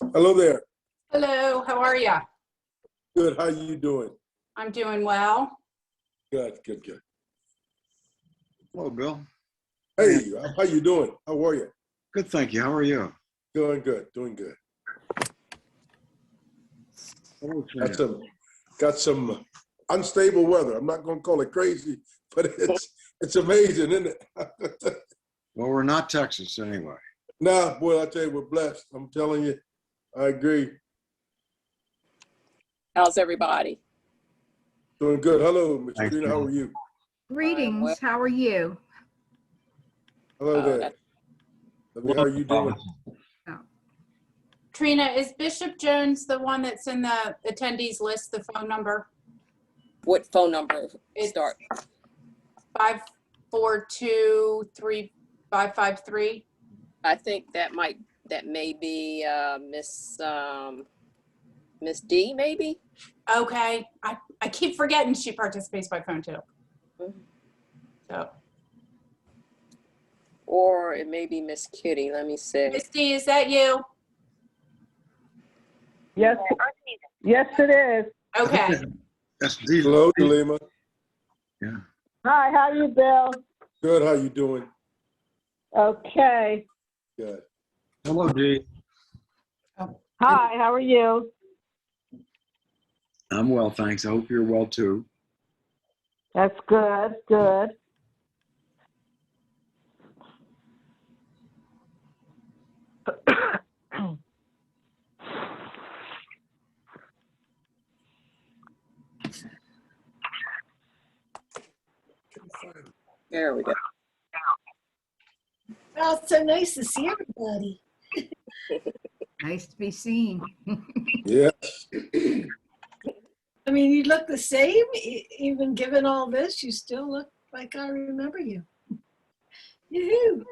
Hello there. Hello, how are you? Good. How you doing? I'm doing well. Good, good, good. Hello, Bill. Hey, how you doing? How are you? Good, thank you. How are you? Doing good, doing good. Hello, Trina. Got some unstable weather. I'm not going to call it crazy, but it's amazing, isn't it? Well, we're not Texas anyway. Nah, boy, I tell you, we're blessed. I'm telling you, I agree. How's everybody? Doing good. Hello, Miss Thank Trina. you. How are you? Greetings, how are you? Hello there. that's- Lovely. How are you doing? Trina, is Bishop Jones the one that's in the attendees list, the phone number? What phone number It's start? 542-3553. I think that may be Miss D, maybe. Okay, I keep forgetting she participates by phone too. Mhm. So, Or it may be Miss Kitty. Let me see. Misty, is that you? Yes, yes, it is. Okay, That's D. Hello, Delima. Yeah. Hi, how you, Bill? Good. How you doing? Okay. Good. Hello, D. Hi, how are you? I'm well, thanks. I hope you're well too. That's good, good. There we go. Oh, it's so nice to see everybody. Nice to be seen. Yes. I mean, you look the same, even given all this, you still look like I remember you. Yoo-hoo.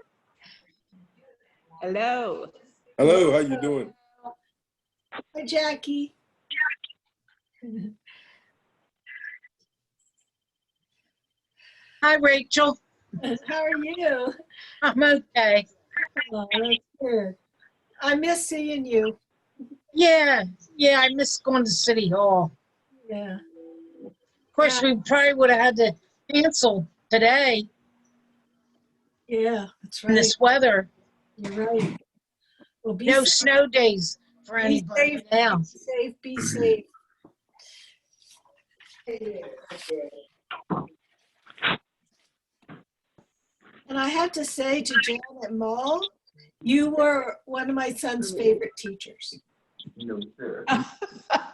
Hello. Hello. How you doing? Hi, Jackie. Hi, Rachel. How are you? I'm okay. Oh, that's good. I miss seeing you. Yeah, I miss going to City Hall. Yeah. Of course, we probably would have had to cancel today Yeah, that's in right. this weather. You're right. Well, be No safe. snow days for Be anybody safe. now. Be safe. Be safe. And I have to say to Janet Mull, you were one of my son's favorite teachers.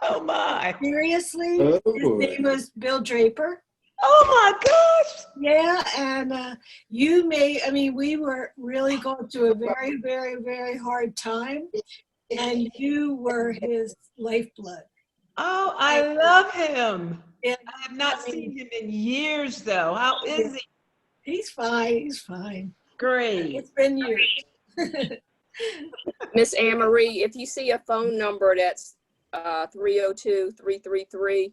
Oh my. Seriously? Oh, His boy. name was Bill Draper. Oh my gosh. Yeah, and we were really going through a very, very, very hard time, and you were his lifeblood. Oh, I love him. Yeah, I have not seen him in years though. How is he? he's fine. He's fine. Great. It's been years. Miss Anne Marie, if you see a phone number that's 302-333,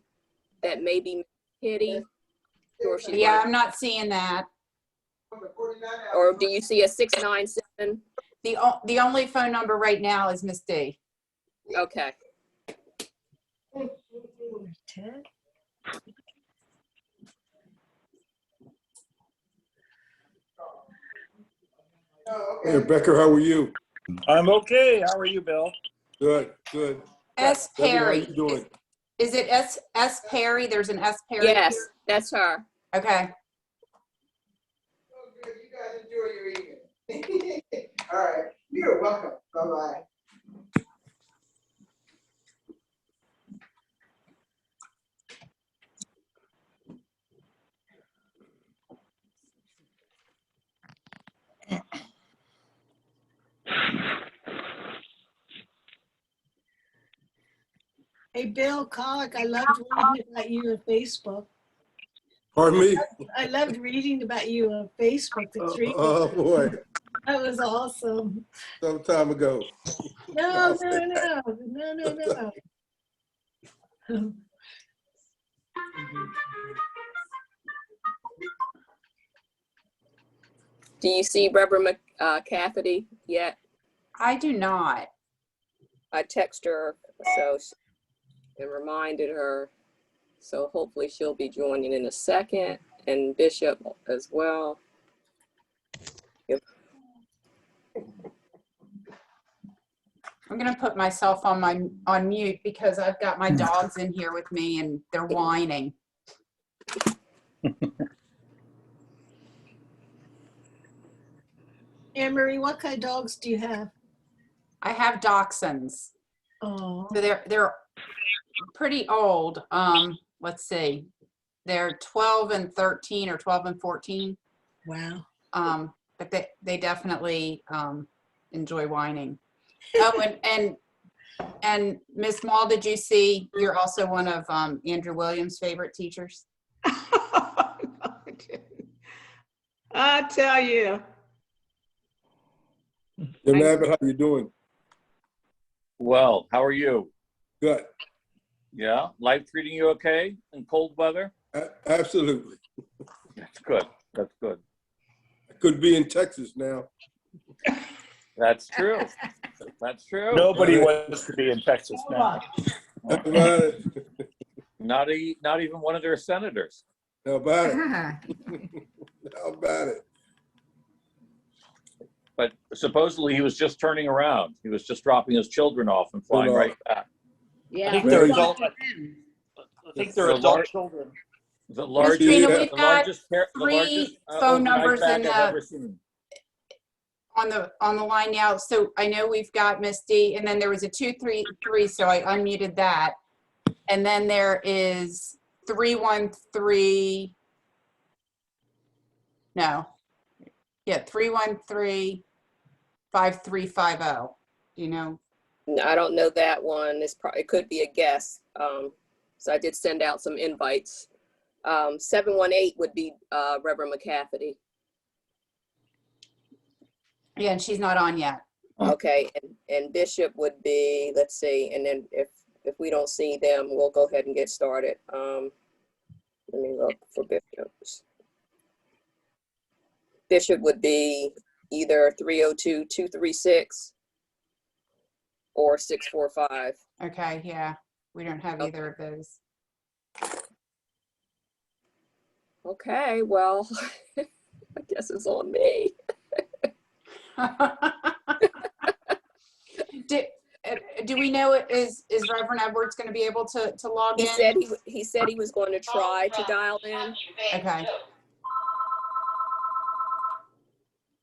that may be Miss Kitty. Sure she's yeah, right. I'm not seeing that. Or do you see a 697? The only phone number right now is Miss D. Okay. Ted? Hey, Rebecca, how are you? I'm okay. How are you, Bill? Good, good. S. Debbie, how Perry. you doing? Is it S. Perry? There's an S. Perry Yes, here? that's her. Okay. Oh, good. You guys enjoy your evening. All right. You're welcome. Bye-bye. Hey, Bill Colick, I loved reading about you on Facebook. Pardon me? I loved reading about you on Facebook. The three. Oh, boy. That was awesome. Some time ago. No, I'll no, say that. no. Do you see Reverend Cafferty yet? I do not. I texted her and reminded her. So hopefully she'll be joining in a second, and Bishop as well. I'm gonna put myself on mute because I've got my dogs in here with me and they're whining. Anne Marie, what kind of dogs do you have? I have dachshunds. Oh, So they're pretty old. Let's see. They're 12 and 13 or 12 and 14. wow. But they definitely enjoy whining. Oh, and Miss Mall, did you see you're also one of Andrew Williams' favorite teachers? I tell you. Jim Abbott, how you doing? Well, how are you? Good. Yeah, life treating you okay in cold weather? Absolutely. That's good. That's good. I could be in Texas now. That's true. That's true. Nobody wants to be in Texas now. How about it? Not even one of their senators. How about it? Ah, How about it? But supposedly he was just turning around. He was just dropping his children off and flying right back. I think they're adult. I think they're adult children. The largest, Trina, we've got three phone numbers bag in I've ever seen. on the line now. So I know we've got Miss D, and then there was a 233, so I unmuted that. And then there is 313. No. Yeah, 313-5350. Do you know? No, I don't know that one. It could be a guess. So I did send out some invites. 718 would be Reverend McCafferty. Yeah, and she's not on yet. Okay, and Bishop would be, let's see, and then if we don't see them, we'll go ahead and get started. Let me look for Bishops. Bishop would be either 302-236 or 645. Okay, yeah. We don't have either of those. Okay, well, I guess it's on me. Do we know is Reverend Edwards going to be able to log in? He said he was going to try to dial in. Okay.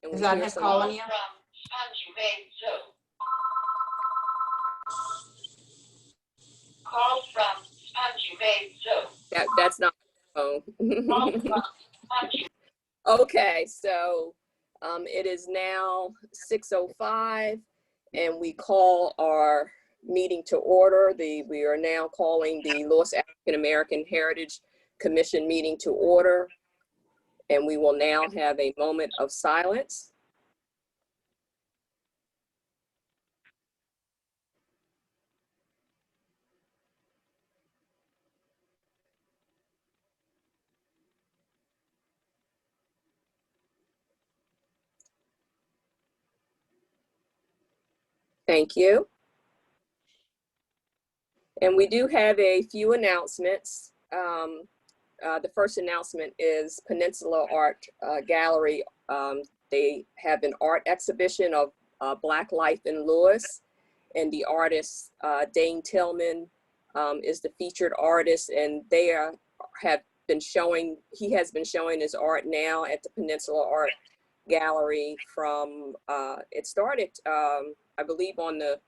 And Is we that hear him some- calling you? Call from Spongy That's not my phone. Okay, so it is now 6:05, and we call our meeting to order. We are now calling the Lewes African American Heritage Commission meeting to order, and we will now have a moment of silence. Thank you. And we do have a few announcements. The first announcement is Peninsula Art Gallery. They have an art exhibition of Black life in Lewes, and the artist Dane Tillman is the featured artist, and he has been showing his art now at the Peninsula Art Gallery from, it started, I believe, on the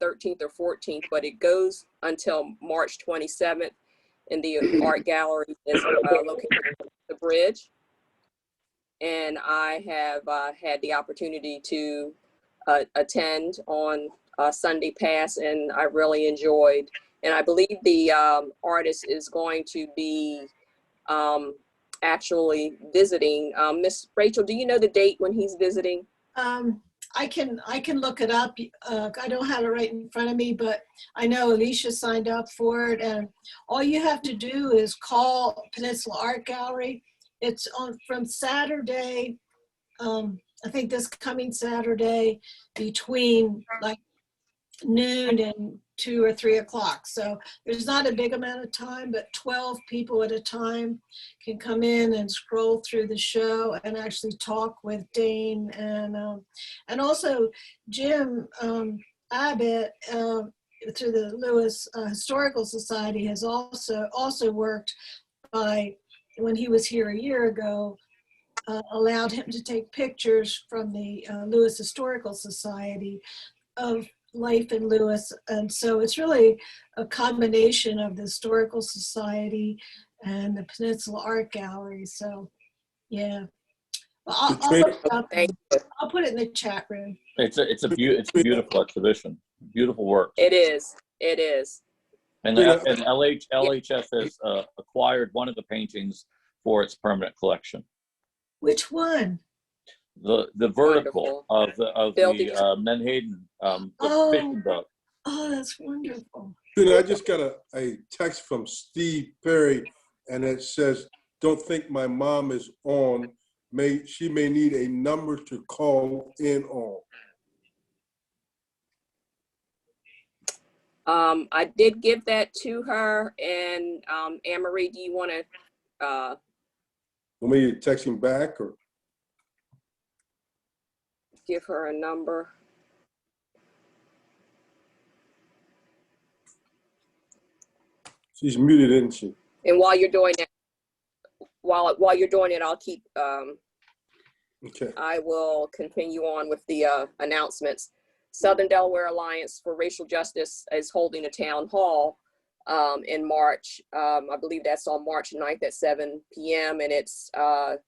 13th or 14th, but it goes until March 27th, and the art gallery is located at the bridge. And I have had the opportunity to attend on Sunday past, and I really enjoyed. And I believe the artist is going to be actually visiting. Miss Rachel, do you know the date when he's visiting? I can look it up. I don't have it right in front of me, but I know Alicia signed up for it, and all you have to do is call Peninsula Art Gallery. It's on from Saturday, I think this coming Saturday, between like noon and 2 or 3 o'clock. So there's not a big amount of time, but 12 people at a time can come in and scroll through the show and actually talk with Dane and also Jim Abbott through the Lewes Historical Society has also worked by, when he was here a year ago, allowed him to take pictures from the Lewes Historical Society of life in Lewes. And so it's really a combination of the Historical Society and the Peninsula Art Gallery. So, yeah. Well, I'll put it in the chat room. It's a beautiful exhibition. Beautiful work. It is. It is. And LHS has acquired one of the paintings for its permanent collection. Which one? The vertical of the Menhaden, the fishing boat. Oh, that's wonderful. I just got a text from Steve Perry, and it says, "Don't think my mom is on. She may need a number to call in on." I did give that to her, and Anne-Marie, do you want to? Want me to text him back or? Give her a number. She's muted, isn't she? And while you're doing that, while you're doing it, I'll keep. Okay. I will continue on with the announcements. Southern Delaware Alliance for Racial Justice is holding a town hall in March. I believe that's on March 9th at 7 p.m. And it's the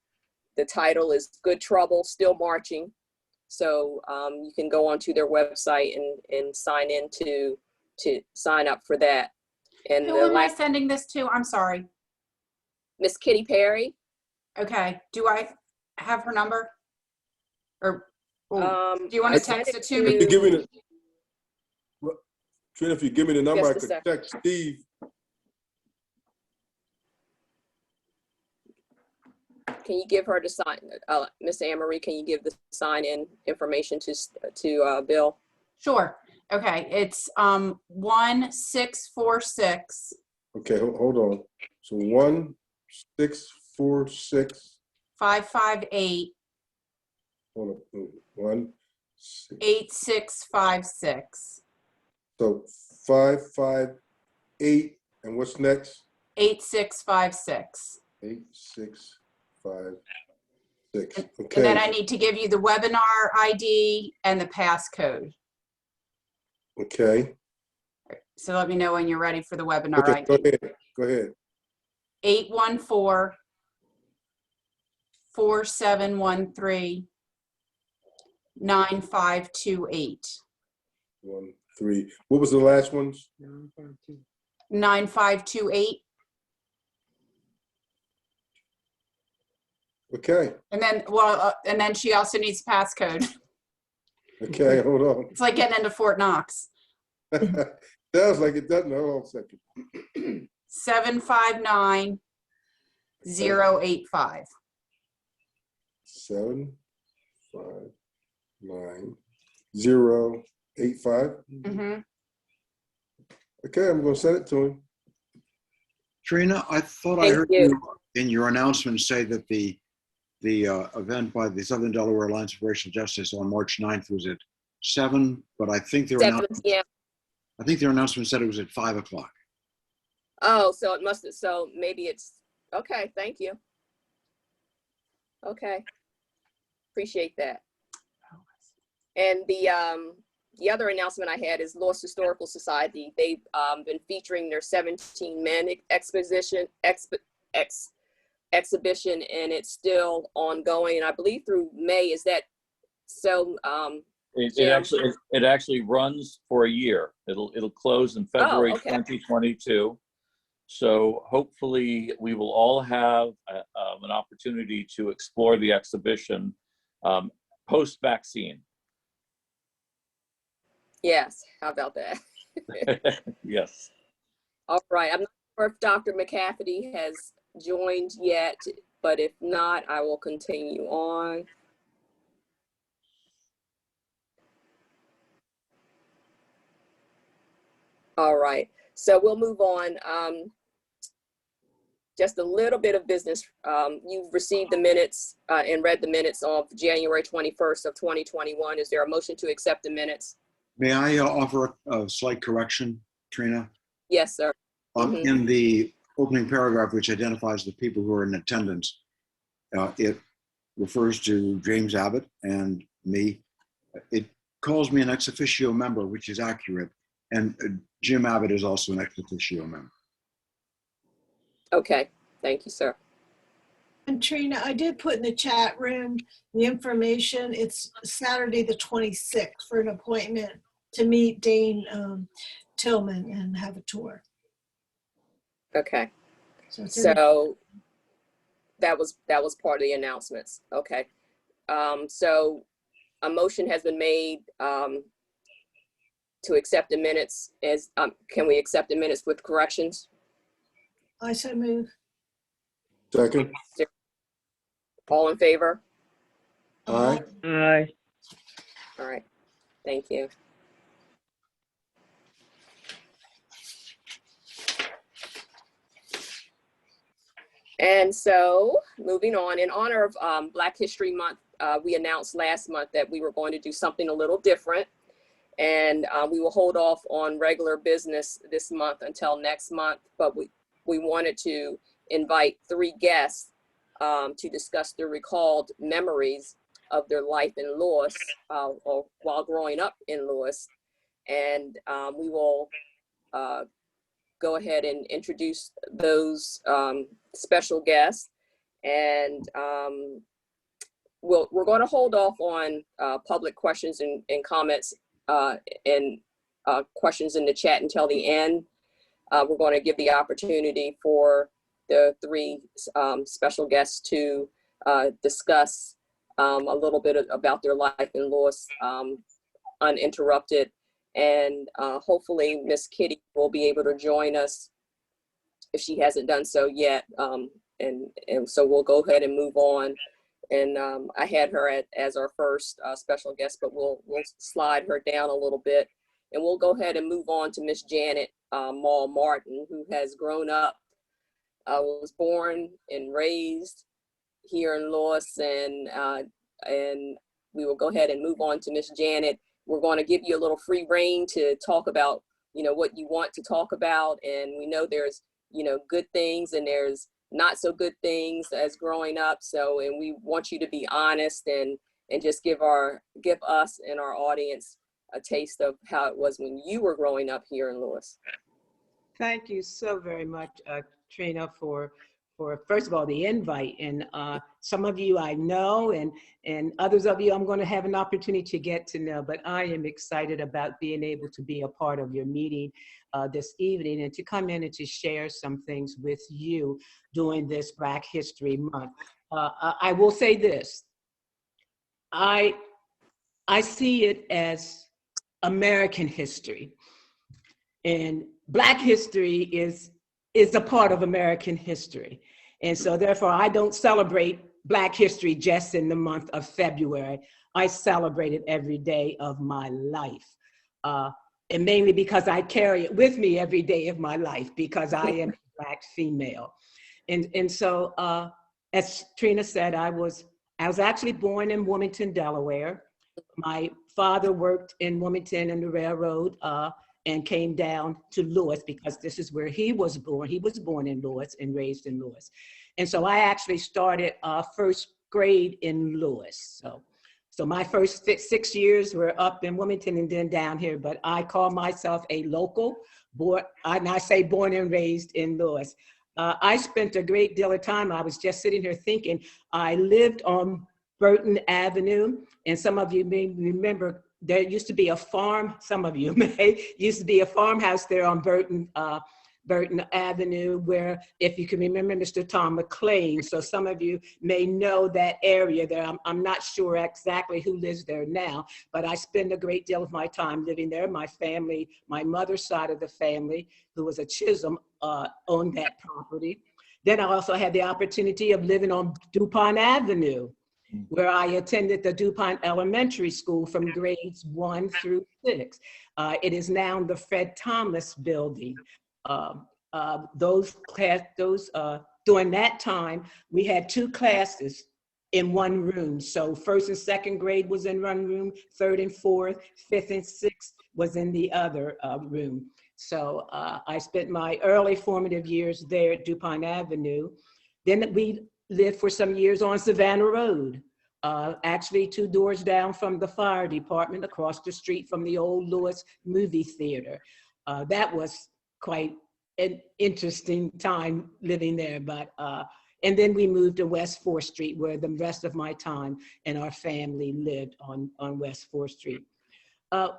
title is "Good Trouble, Still Marching." So you can go onto their website and sign in to sign up for that. And who am I sending this to? I'm sorry. Miss Kitty Perry. Okay. Do I have her number? Or do you want to text it to me? If you give me the, Trina, if you give me the number, I could text Steve. Can you give her the sign, Miss Anne-Marie, can you give the sign-in information to Bill? Sure. Okay. It's 1646. Okay, hold on. So 1646. 558. Hold on. 8656. So 558, and what's next? 8656. 8656. Okay. And then I need to give you the webinar ID and the passcode. Okay. So let me know when you're ready for the webinar ID. Go ahead. 814-4713-9528. 13. What was the last ones? 9528. Okay. And then, and then she also needs passcode. Okay, hold on. It's like getting into Fort Knox. Sounds like it doesn't. Hold on a second. 759085. 759085. Mm-hmm. Okay, I'm going to send it to him. Trina, I thought I heard you in your announcement say that the event by the Southern Delaware Alliance for Racial Justice on March 9th was at 7, but I think their 7 p.m. I think their announcement said it was at 5 o'clock. Oh, so it must have, so maybe it's, okay, thank you. Okay, appreciate that. And the other announcement I had is Lewes Historical Society. They've been featuring their 17 Men exhibition, and it's still ongoing. And I believe through May. Is that so? It actually runs for a year. It'll close in February 2022. So hopefully we will all have an opportunity to explore the exhibition post-vaccine. Yes, how about that? Yes. All right, I'm not sure if Dr. McCafferty has joined yet, but if not, I will continue on. All right, so we'll move on. Just a little bit of business. You've received the minutes and read the minutes of January 21st of 2021. Is there a motion to accept the minutes? May I offer a slight correction, Trina? Yes, sir. In the opening paragraph, which identifies the people who are in attendance, it refers to James Abbott and me. It calls me an ex officio member, which is accurate. And Jim Abbott is also an ex officio member. Okay, thank you, sir. And Trina, I did put in the chat room the information. It's Saturday the 26th for an appointment to meet Dane Tillman and have a tour. Okay, So that was part of the announcements. Okay, so a motion has been made to accept the minutes. Can we accept the minutes with corrections? I so move. Second. All in favor? Aye. Aye. All right, thank you. And so moving on, in honor of Black History Month, we announced last month that we were going to do something a little different, and we will hold off on regular business this month until next month, but we wanted to invite 3 guests to discuss the recalled memories of their life in Lewes or while growing up in Lewes. And we will go ahead and introduce those special guests. And we're going to hold off on public questions and comments and questions in the chat until the end. We're going to give the opportunity for the 3 special guests to discuss a little bit about their life in Lewes uninterrupted. And hopefully Miss Kitty will be able to join us if she hasn't done so yet. And so we'll go ahead and move on. And I had her as our first special guest, but we'll slide her down a little bit. And we'll go ahead and move on to Miss Janet Mall Martin, who has grown up, was born and raised here in Lewes, and we will go ahead and move on to Miss Janet. We're going to give you a little free reign to talk about, what you want to talk about, and we know there's, good things and there's not so good things as growing up. So, and we want you to be honest and just give us and our audience a taste of how it was when you were growing up here in Lewes. Thank you so very much, Trina, for first of all, the invite. And some of you I know, and others of you I'm going to have an opportunity to get to know, but I am excited about being able to be a part of your meeting this evening and to come in and to share some things with you during this Black History Month. I will say this, I see it as American history, and Black history is a part of American history. And so therefore I don't celebrate Black history just in the month of February. I celebrate it every day of my life. And mainly because I carry it with me every day of my life, because I am a Black female. And so as Trina said, I was actually born in Wilmington, Delaware. My father worked in Wilmington in the railroad and came down to Lewes because this is where he was born. He was born in Lewes and raised in Lewes. And so I actually started first grade in Lewes. So my first 6 years were up in Wilmington and then down here, but I call myself a local, and I say born and raised in Lewes. I spent a great deal of time, I was just sitting here thinking, I lived on Burton Avenue, and some of you may remember there used to be a farm, some of you may, used to be a farmhouse there on Burton Avenue, where, if you can remember Mr. Tom McLean, so some of you may know that area there. I'm not sure exactly who lives there now, but I spend a great deal of my time living there. My family, my mother's side of the family, who was a Chisholm, owned that property. Then I also had the opportunity of living on DuPont Avenue. where I attended the DuPont Elementary School from grades 1 through 6. It is now the Fred Thomas Building. During that time, we had 2 classes in one room. So 1st and 2nd grade was in one room, 3rd and 4th, 5th and 6th was in the other room. So I spent my early formative years there at DuPont Avenue. Then we lived for some years on Savannah Road, actually 2 doors down from the fire department, across the street from the old Lewes movie theater. That was quite an interesting time living there, but and then we moved to West 4th Street, where the rest of my time and our family lived on West 4th Street.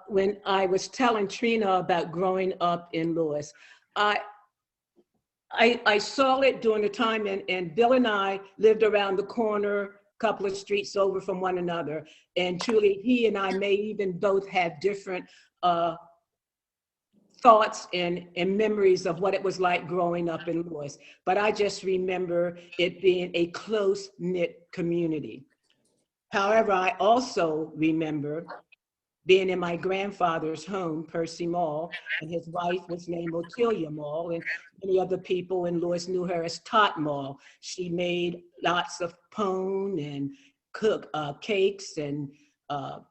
When I was telling Trina about growing up in Lewes, I saw it during the time, and Bill and I lived around the corner, a couple of streets over from one another. And truly, he and I may even both have different thoughts and memories of what it was like growing up in Lewes. But I just remember it being a close-knit community. However, I also remember being in my grandfather's home, Percy Mall, and his wife was named Otelia Mall, and many other people in Lewes knew her as Tot Mall. She made lots of pone and cakes and all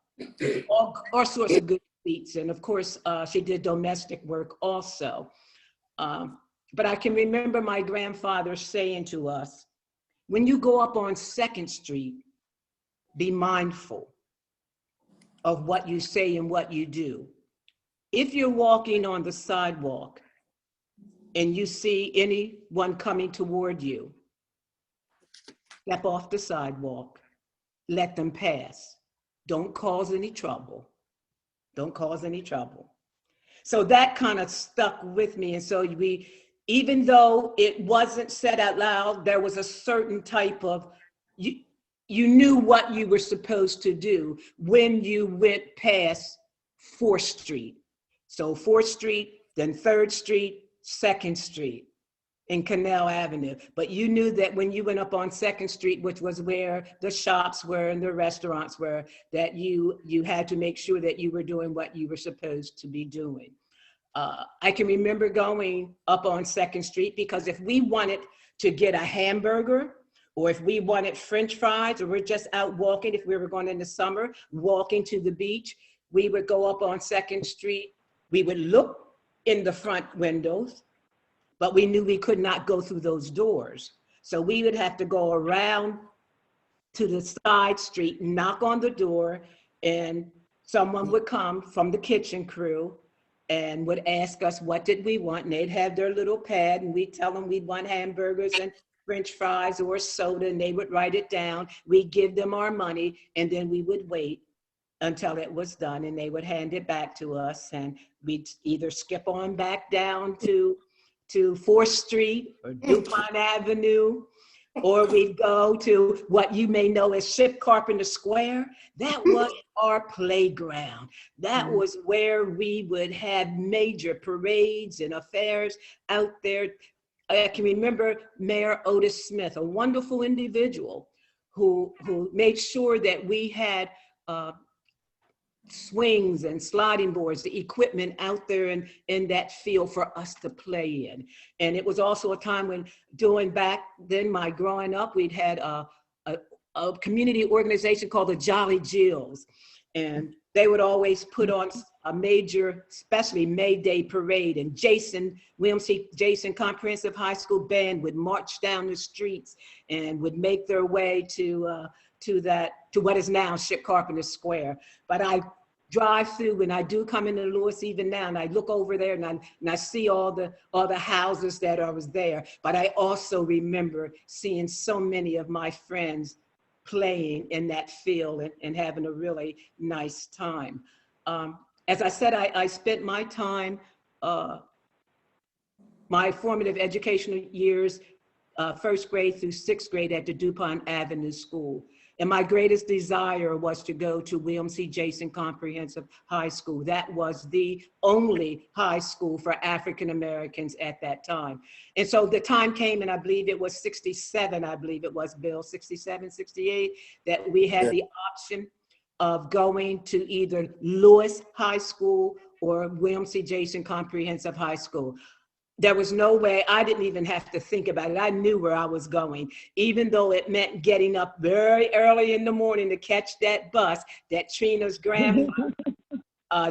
sorts of good sweets. And of course, she did domestic work also. But I can remember my grandfather saying to us, when you go up on 2nd Street, be mindful of what you say and what you do. If you're walking on the sidewalk and you see anyone coming toward you, step off the sidewalk, let them pass. Don't cause any trouble. Don't cause any trouble. So that kind of stuck with me. And so even though it wasn't said out loud, there was a certain type of, you knew what you were supposed to do when you went past 4th Street. So 4th Street, then 3rd Street, 2nd Street, and Canal Avenue. But you knew that when you went up on 2nd Street, which was where the shops were and the restaurants were, that you had to make sure that you were doing what you were supposed to be doing. I can remember going up on 2nd Street because if we wanted to get a hamburger, or if we wanted French fries, or we're just out walking, if we were going in the summer, walking to the beach, we would go up on 2nd Street. We would look in the front windows, but we knew we could not go through those doors. So we would have to go around to the side street, knock on the door, and someone would come from the kitchen crew and would ask us what did we want, and they'd have their little pad, and we'd tell them we'd want hamburgers and French fries or soda, and they would write it down. We'd give them our money, and then we would wait until it was done, and they would hand it back to us, and we'd either skip on back down to 4th Street or DuPont Avenue, or we'd go to what you may know as Ship Carpenter Square. That was our playground. That was where we would have major parades and affairs out there. I can remember Mayor Otis Smith, a wonderful individual who made sure that we had swings and sliding boards, the equipment out there in that field for us to play in. And it was also a time when, doing back then, my growing up, we'd had a community organization called the Jolly Jills. And they would always put on a major, especially May Day parade, and William C. Jason Comprehensive High School Band would march down the streets and would make their way to what is now Ship Carpenter Square. But I drive through, when I do come into Lewes even now, and I look over there and I see all the houses that was there. But I also remember seeing so many of my friends playing in that field and having a really nice time. As I said, I spent my time, my formative educational years, 1st grade through 6th grade at the DuPont Avenue School. And my greatest desire was to go to William C. Jason Comprehensive High School. That was the only high school for African Americans at that time. And so the time came, and I believe it was 67, I believe it was, Bill, 67, 68, that we had the option of going to either Lewes High School or William C. Jason Comprehensive High School. There was no way, I didn't even have to think about it. I knew where I was going, even though it meant getting up very early in the morning to catch that bus that Trina's grandmother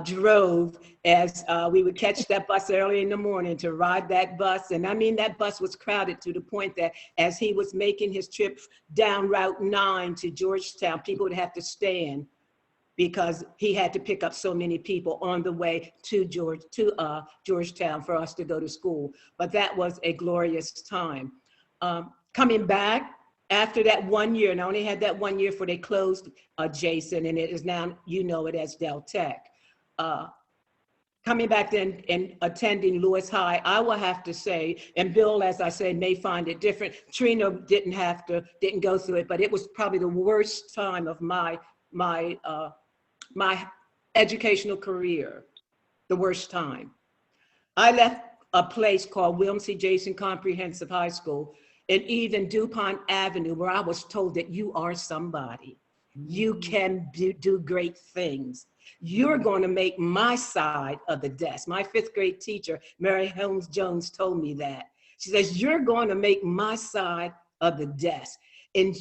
drove, as we would catch that bus early in the morning to ride that bus. And I mean, that bus was crowded to the point that as he was making his trip down Route 9 to Georgetown, people would have to stand because he had to pick up so many people on the way to Georgetown for us to go to school. But that was a glorious time. Coming back after that 1 year, and I only had that 1 year before they closed Jason, and it is now, you know it as Del Tech. Coming back then and attending Lewes High, I will have to say, and Bill, as I said, may find it different. Trina didn't go through it, but it was probably the worst time of my educational career, the worst time. I left a place called William C. Jason Comprehensive High School in even DuPont Avenue, where I was told that you are somebody. You can do great things. You're going to make my side of the desk. My fifth grade teacher, Mary Holmes Jones, told me that. She says, you're going to make my side of the desk. And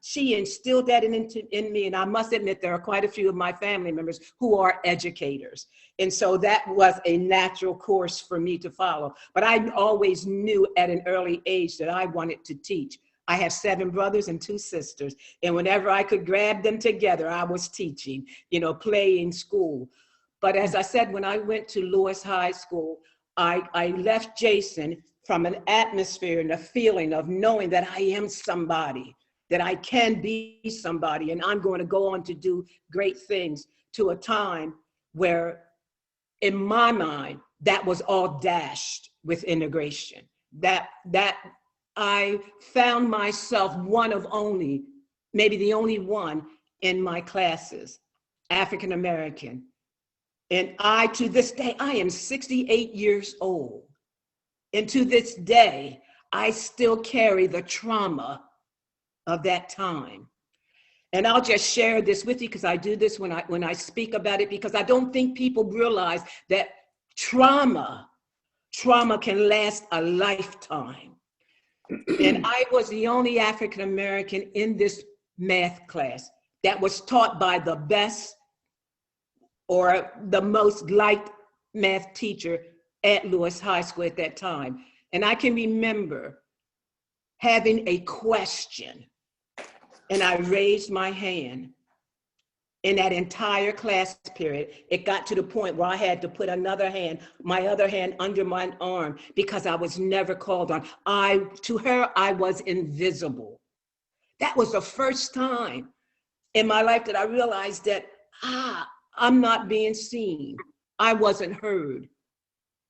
she instilled that in me. And I must admit, there are quite a few of my family members who are educators. And so that was a natural course for me to follow. But I always knew at an early age that I wanted to teach. I have 7 brothers and 2 sisters. And whenever I could grab them together, I was teaching, playing school. But as I said, when I went to Lewes High School, I left Jason from an atmosphere and a feeling of knowing that I am somebody, that I can be somebody, and I'm going to go on to do great things, to a time where, in my mind, that was all dashed with integration. That I found myself one of only, maybe the only one in my classes, African American. And to this day, I am 68 years old. And to this day, I still carry the trauma of that time. And I'll just share this with you because I do this when I speak about it, because I don't think people realize that trauma can last a lifetime. And I was the only African American in this math class that was taught by the best or the most liked math teacher at Lewes High School at that time. And I can remember having a question, and I raised my hand. In that entire class period, it got to the point where I had to put my other hand under my arm, because I was never called on. To her, I was invisible. That was the first time in my life that I realized that, I'm not being seen. I wasn't heard.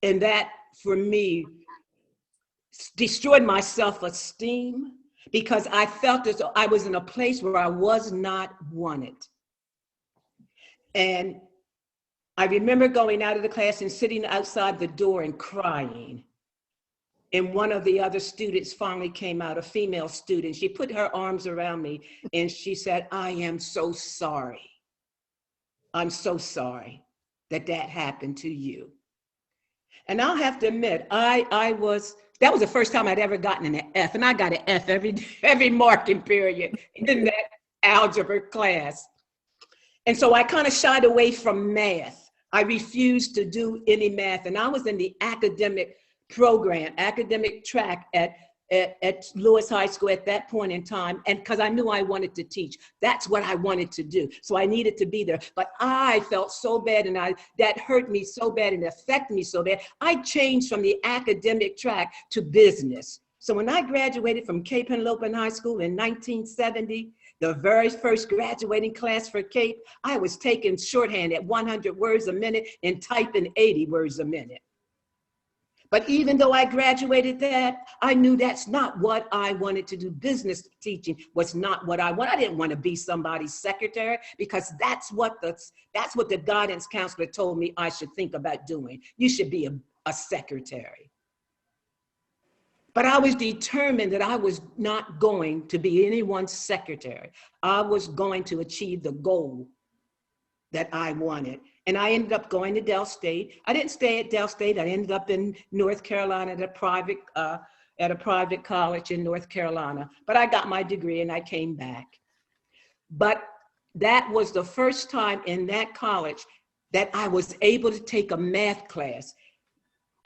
And that, for me, destroyed my self-esteem, because I felt as though I was in a place where I was not wanted. And I remember going out of the class and sitting outside the door and crying. And one of the other students finally came out, a female student. She put her arms around me and she said, I am so sorry. I'm so sorry that happened to you. And I'll have to admit, that was the first time I'd ever gotten an F, and I got an F every marking period in that algebra class. And so I kind of shied away from math. I refused to do any math, and I was in the academic track at Lewes High School at that point in time, and because I knew I wanted to teach. That's what I wanted to do. So I needed to be there. But I felt so bad, and that hurt me so bad and affected me so bad. I changed from the academic track to business. So when I graduated from Cape Henlopen High School in 1970, the very first graduating class for Cape, I was taking shorthand at 100 words a minute and typing 80 words a minute. But even though I graduated that, I knew that's not what I wanted to do. Business teaching was not what I wanted. I didn't want to be somebody's secretary because that's what the guidance counselor told me I should think about doing. You should be a secretary. But I was determined that I was not going to be anyone's secretary. I was going to achieve the goal that I wanted. And I ended up going to Del State. I didn't stay at Del State. I ended up in North Carolina at a private college in North Carolina. But I got my degree and I came back. But that was the first time in that college that I was able to take a math class.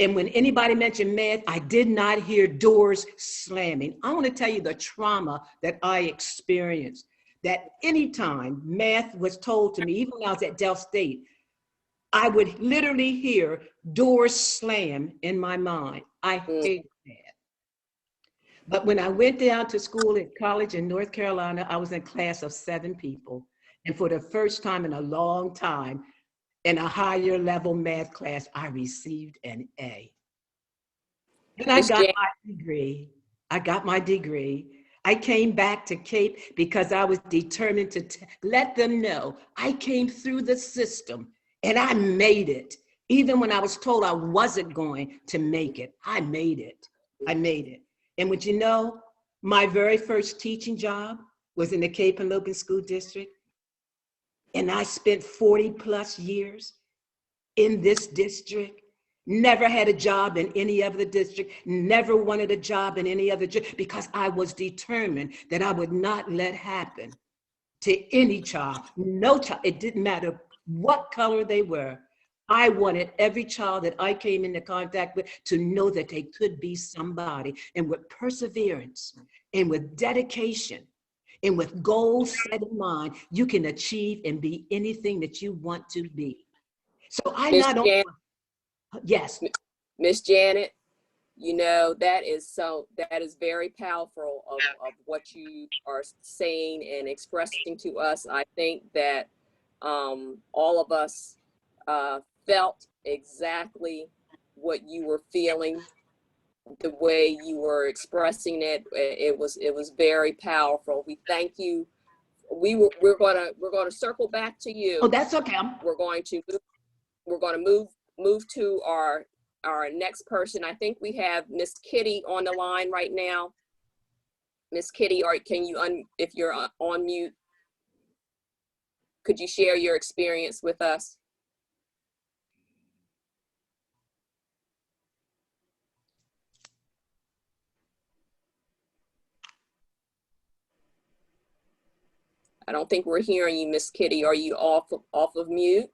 And when anybody mentioned math, I did not hear doors slamming. I want to tell you the trauma that I experienced. That anytime math was told to me, even when I was at Del State, I would literally hear doors slam in my mind. I hated that. But when I went down to school at college in North Carolina, I was in a class of 7 people. And for the first time in a long time, in a higher level math class, I received an A. And I got my degree. I came back to Cape because I was determined to let them know I came through the system and I made it. Even when I was told I wasn't going to make it, I made it. I made it. And would you know, my very first teaching job was in the Cape and Logan School District. And I spent 40 plus years in this district. Never had a job in any other district, never wanted a job in any other district because I was determined that I would not let happen to any child, no child. It didn't matter what color they were. I wanted every child that I came into contact with to know that they could be somebody. And with perseverance and with dedication and with goals set in mind, you can achieve and be anything that you want to be. So I not only, yes. Miss Janet, you know, that is very powerful of what you are saying and expressing to us. I think that all of us felt exactly what you were feeling, the way you were expressing it. It was very powerful. We thank you. We're gonna circle back to you. Oh, that's okay. We're going to move to our next person. I think we have Miss Kitty on the line right now. Miss Kitty, or can you if you're on mute, could you share your experience with us? I don't think we're hearing you, Miss Kitty. Are you off of mute?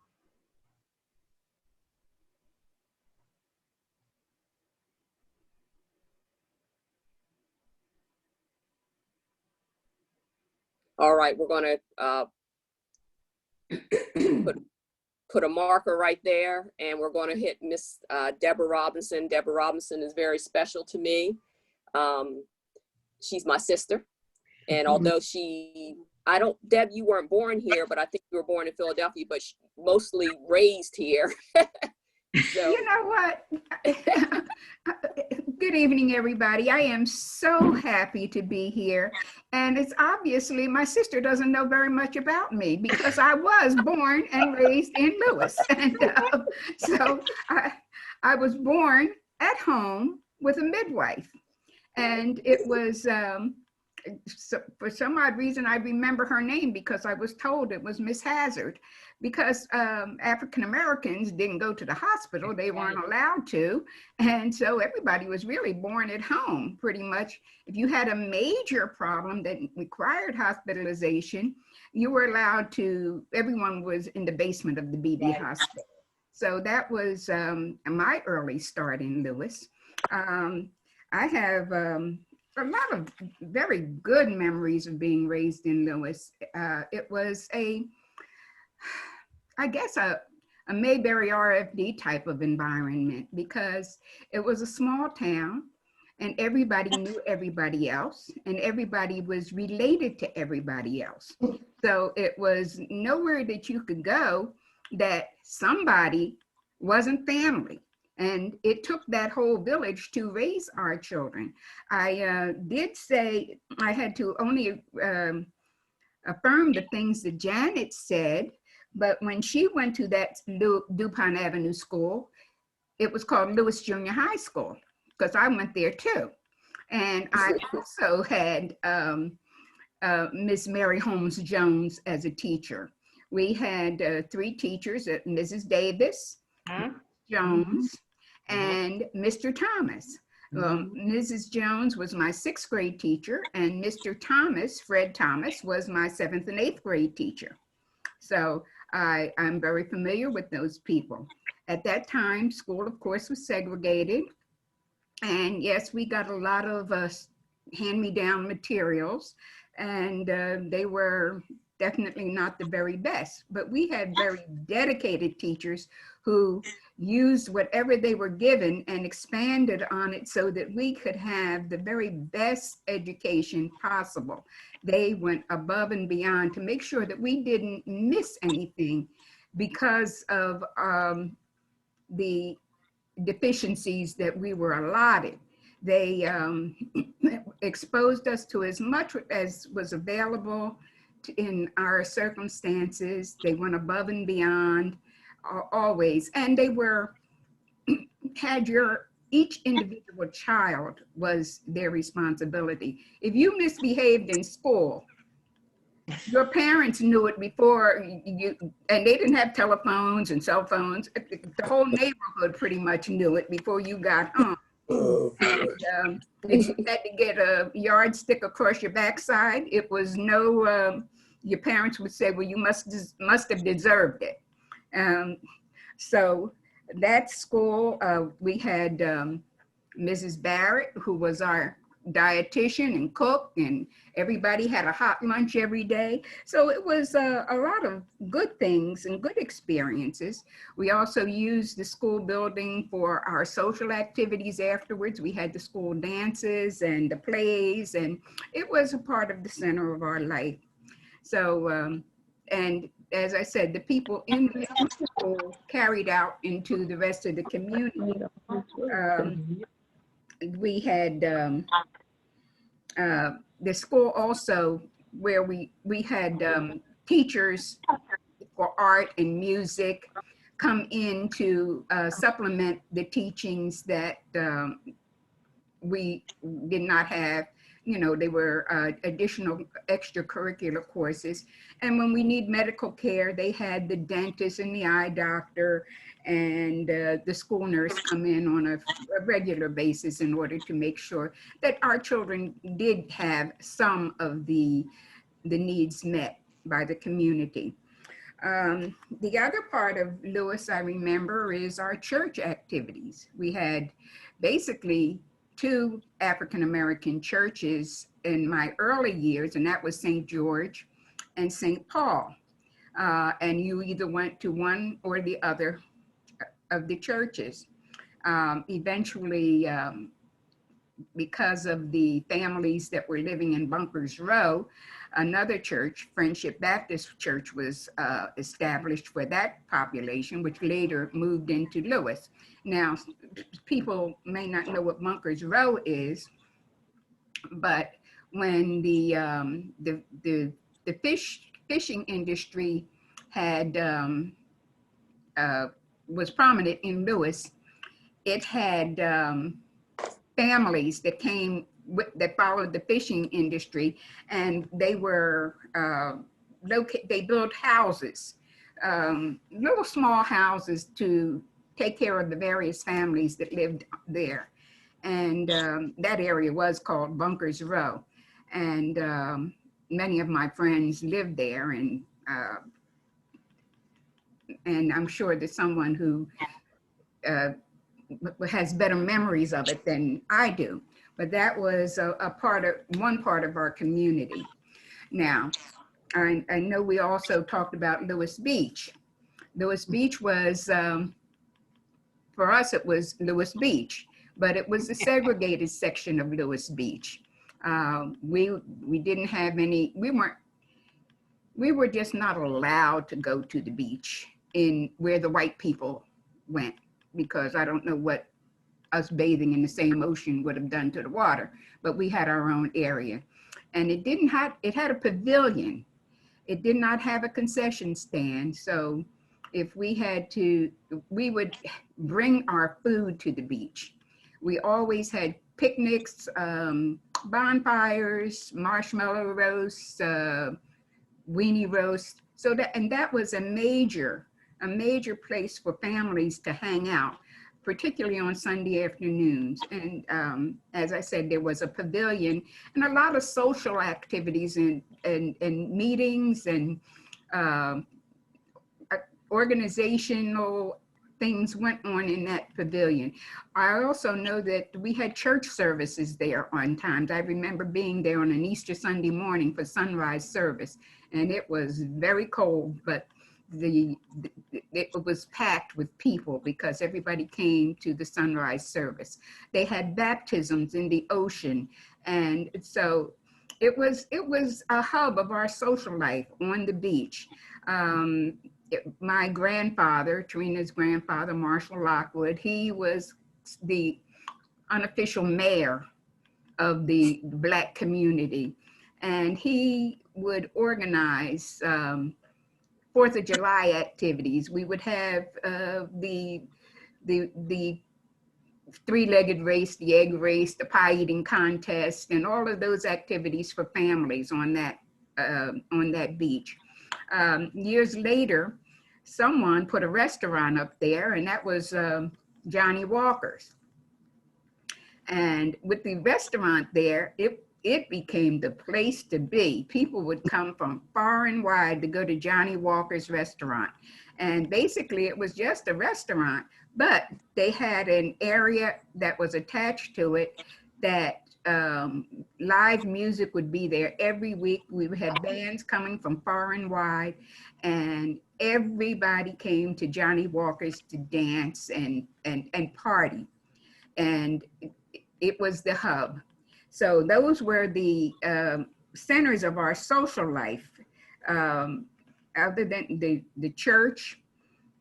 All right, we're going to put a marker right there, and we're going to hit Miss Deborah Robinson. Deborah Robinson is very special to me. She's my sister, and although Deb, you weren't born here, but I think you were born in Philadelphia, but mostly raised here. So. You know what? Good evening, everybody. I am so happy to be here. And it's obviously my sister doesn't know very much about me because I was born and raised in Lewes. And so I was born at home with a midwife. And it was, so for some odd reason, I remember her name because I was told it was Miss Hazard, because African Americans didn't go to the hospital. They weren't allowed to. And so everybody was really born at home, pretty much. If you had a major problem that required hospitalization, you were allowed to, everyone was in the basement of the BB hospital. So that was my early start in Lewes. I have a lot of very good memories of being raised in Lewes. It was I guess a Mayberry RFD type of environment because it was a small town and everybody knew everybody else and everybody was related to everybody else. So it was nowhere that you could go that somebody wasn't family. And it took that whole village to raise our children. I did say I had to only affirm the things that Janet said, but when she went to that DuPont Avenue school, it was called Lewes Junior High School, because I went there too. And I also had Miss Mary Holmes Jones as a teacher. We had 3 teachers, Mrs. Davis, Jones, and Mr. Thomas. Mrs. Jones was my 6th grade teacher, and Mr. Thomas, Fred Thomas, was my 7th and 8th grade teacher. So I'm very familiar with those people. At that time, school, of course, was segregated. And yes, we got a lot of hand-me-down materials, and they were definitely not the very best. But we had very dedicated teachers who used whatever they were given and expanded on it so that we could have the very best education possible. They went above and beyond to make sure that we didn't miss anything because of the deficiencies that we were allotted. They exposed us to as much as was available in our circumstances. They went above and beyond always. And they were, each individual child was their responsibility. If you misbehaved in school, your parents knew it before you, and they didn't have telephones and cell phones. The whole neighborhood pretty much knew it before you got home. And if you had to get a yardstick across your backside, it was no, your parents would say, well, you must have deserved it. So that school, we had Mrs. Barrett, who was our dietitian and cook, and everybody had a hot lunch every day. So it was a lot of good things and good experiences. We also used the school building for our social activities afterwards. We had the school dances and the plays, and it was a part of the center of our life. So, and as I said, the people in the school carried out into the rest of the community. We had the school also where we had teachers for art and music come in to supplement the teachings that we did not have. You know, they were additional extracurricular courses. And when we need medical care, they had the dentist and the eye doctor and the school nurse come in on a regular basis in order to make sure that our children did have some of the needs met by the community. The other part of Lewes I remember is our church activities. We had basically 2 African-American churches in my early years, and that was St. George and St. Paul. And you either went to one or the other of the churches. Eventually, because of the families that were living in Bunkers Row, another church, Friendship Baptist Church, was established for that population, which later moved into Lewes. Now, people may not know what Bunkers Row is, but when the fishing industry had was prominent in Lewes, it had families that came that followed the fishing industry, and they were they built houses, little small houses to take care of the various families that lived there. And that area was called Bunkers Row. And many of my friends lived there, and I'm sure that someone who has better memories of it than I do. But that was one part of our community. Now, I know we also talked about Lewes Beach. Lewes Beach was, for us, it was Lewes Beach, but it was the segregated section of Lewes Beach. We didn't have any, we were just not allowed to go to the beach in where the white people went. because I don't know what us bathing in the same ocean would have done to the water, but we had our own area. And it had a pavilion. It did not have a concession stand. So if we would bring our food to the beach. We always had picnics, bonfires, marshmallow roasts, weenie roasts. And that was a major place for families to hang out, particularly on Sunday afternoons. And as I said, there was a pavilion and a lot of social activities and meetings and organizational things went on in that pavilion. I also know that we had church services there on times. I remember being there on an Easter Sunday morning for sunrise service, and it was very cold, but it was packed with people because everybody came to the sunrise service. They had baptisms in the ocean, and so it was a hub of our social life on the beach. My grandfather, Trina's grandfather, Marshall Lockwood, he was the unofficial mayor of the Black community, and he would organize 4th of July activities. We would have the three-legged race, the egg race, the pie eating contest, and all of those activities for families on that beach. Years later, someone put a restaurant up there, and that was Johnny Walker's. And with the restaurant there, it became the place to be. People would come from far and wide to go to Johnny Walker's restaurant. And basically it was just a restaurant, but they had an area that was attached to it that live music would be there every week. We had bands coming from far and wide, and everybody came to Johnny Walker's to dance and party. And it was the hub. So those were the centers of our social life, other than the church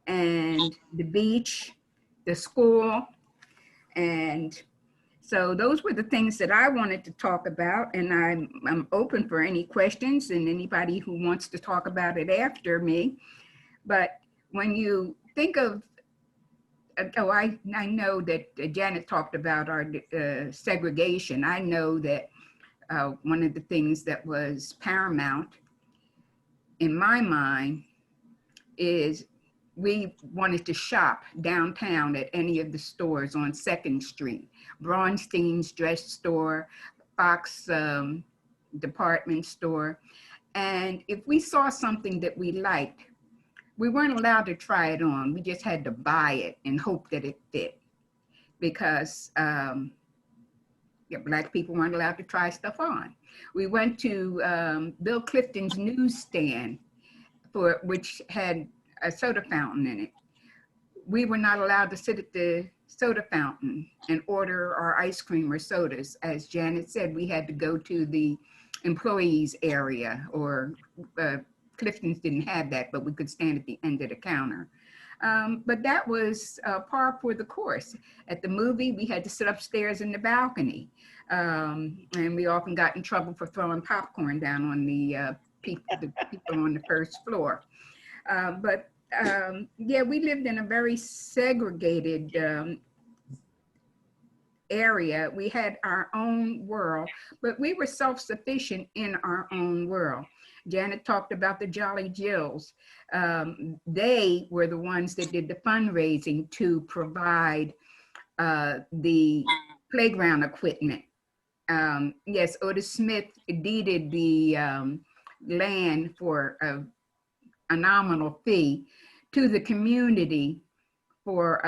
and the beach, the school. And so those were the things that I wanted to talk about, and I'm open for any questions and anybody who wants to talk about it after me. But when you think of, I know that Janet talked about our segregation. I know that one of the things that was paramount in my mind is we wanted to shop downtown at any of the stores on 2nd Street, Braunstein's dress store, Fox department store. And if we saw something that we liked, we weren't allowed to try it on. We just had to buy it and hope that it fit, because Black people weren't allowed to try stuff on. We went to Bill Clifton's newsstand, which had a soda fountain in it. We were not allowed to sit at the soda fountain and order our ice cream or sodas. As Janet said, we had to go to the employees area, or Clifton's didn't have that, but we could stand at the end of the counter. But that was par for the course. At the movie, we had to sit upstairs in the balcony. And we often got in trouble for throwing popcorn down on the people on the first floor. Yeah, we lived in a very segregated area. We had our own world, but we were self-sufficient in our own world. Janet talked about the Jolly Jills. They were the ones that did the fundraising to provide the playground equipment. Yes, Otis Smith deeded the land for a nominal fee to the community for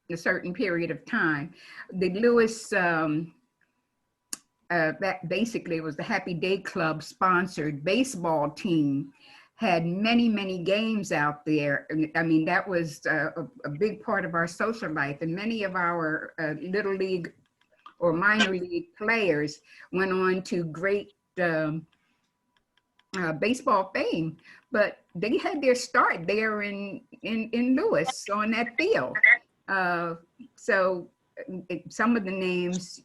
a certain period of time. The Lewes, that basically was the Happy Day Club sponsored baseball team, had many, many games out there. I mean, that was a big part of our social life, and many of our Little League or minor league players went on to great baseball fame, but they had their start there in in Lewes on that field. So some of the names,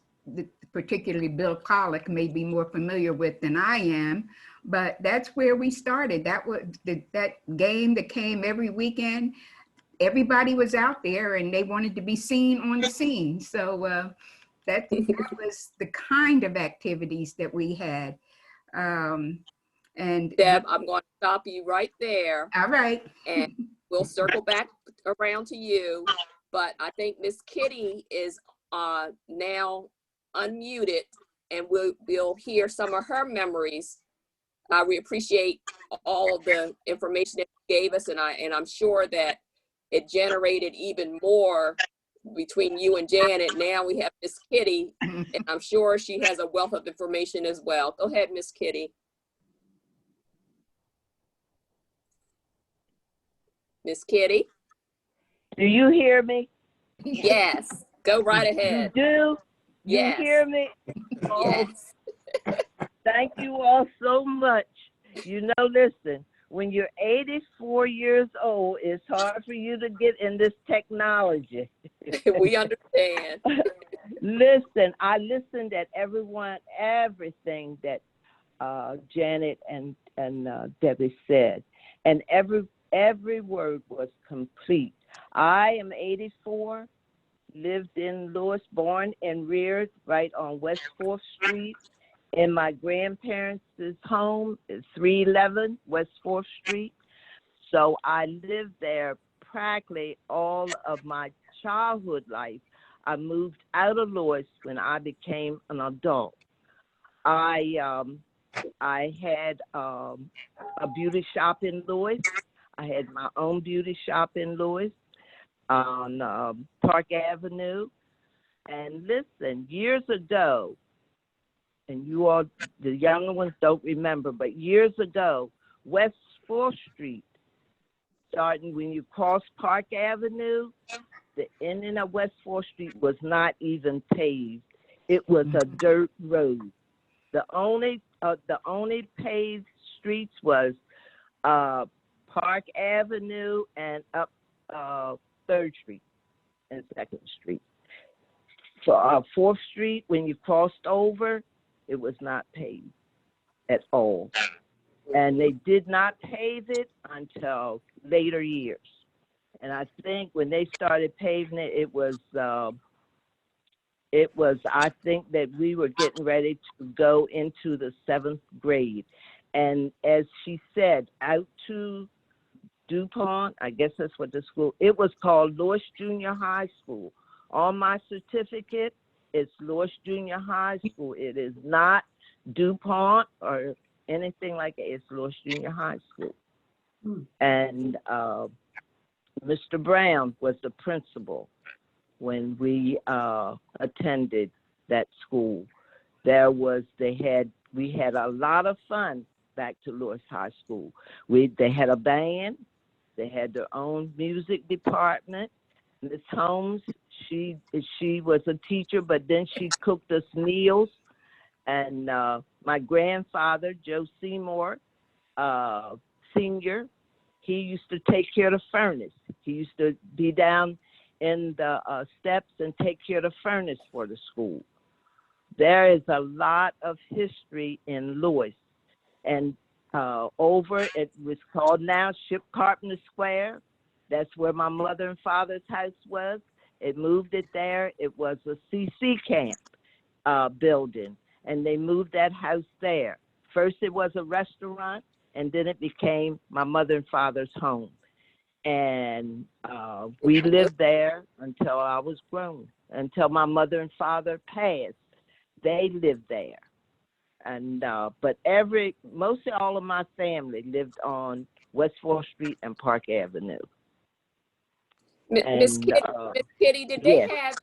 particularly Bill Pollock, may be more familiar with than I am, but that's where we started. That was that game that came every weekend. Everybody was out there and they wanted to be seen on the scene. So that was the kind of activities that we had. And Deb, I'm going to stop you right there. All right. And we'll circle back around to you. But I think Miss Kitty is now unmuted, and we'll hear some of her memories. We appreciate all of the information that you gave us, and I'm sure that it generated even more between you and Janet. Now we have Miss Kitty, and I'm sure she has a wealth of information as well. Go ahead, Miss Kitty. Miss Kitty? Do you hear me? Yes. Go right ahead. You do? Yes. You hear me? Yes. Thank you all so much. You know, listen, when you're 84 years old, it's hard for you to get in this technology. We understand. Listen, I listened at everything that Janet and Debbie said, and every word was complete. I am 84, lived in Lewes, born and reared right on West 4th Street. In my grandparents' home, 311 West 4th Street. So I lived there practically all of my childhood life. I moved out of Lewes when I became an adult. I had a beauty shop in Lewes. I had my own beauty shop in Lewes on Park Avenue. And listen, years ago, and you all, the younger ones don't remember, but years ago, West 4th Street, starting when you cross Park Avenue, the ending of West 4th Street was not even paved. It was a dirt road. The only paved streets was Park Avenue and up 3rd Street and 2nd Street. So 4th Street, when you crossed over, it was not paved at all. And they did not pave it until later years. And I think when they started paving it, it was I think that we were getting ready to go into the 7th grade. And as she said, out to DuPont, I guess that's what the school, it was called Lewes Junior High School. On my certificate, it's Lewes Junior High School. It is not DuPont or anything like that. It's Lewes Junior High School. And Mr. Brown was the principal when we attended that school. We had a lot of fun back to Lewes High School. They had a band. They had their own music department. Miss Holmes, she was a teacher, but then she cooked us meals. And my grandfather, Joe Seymour, Senior, he used to take care of the furnace. He used to be down in the steps and take care of the furnace for the school. There is a lot of history in Lewes. And it was called now Ship Carpenter Square. That's where my mother and father's house was. It moved it there. It was a CC camp building, and they moved that house there. First it was a restaurant, and then it became my mother and father's home. And we lived there until I was grown, until my mother and father passed. They lived there. And but mostly all of my family lived on West 4th Street and Park Avenue. Miss Kitty, did they have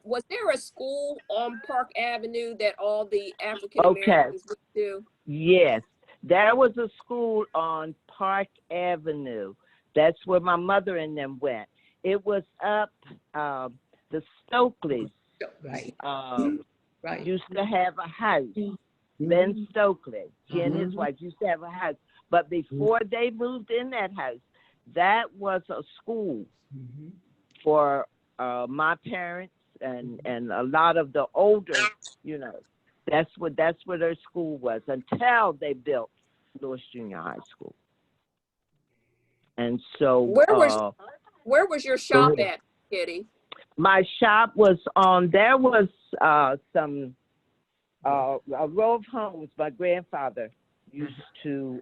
was there a school on Park Avenue that all the African Americans went to? Yes, there was a school on Park Avenue. That's where my mother and them went. It was up the Stokeleys. Right. Right. Used to have a house. Ben Stokely, he and his wife used to have a house. But before they moved in that house, that was a school for my parents and a lot of the older, you know, that's where their school was until they built Lewes Junior High School. And so where was your shop at, Kitty? My shop was on, there was some a row of homes my grandfather used to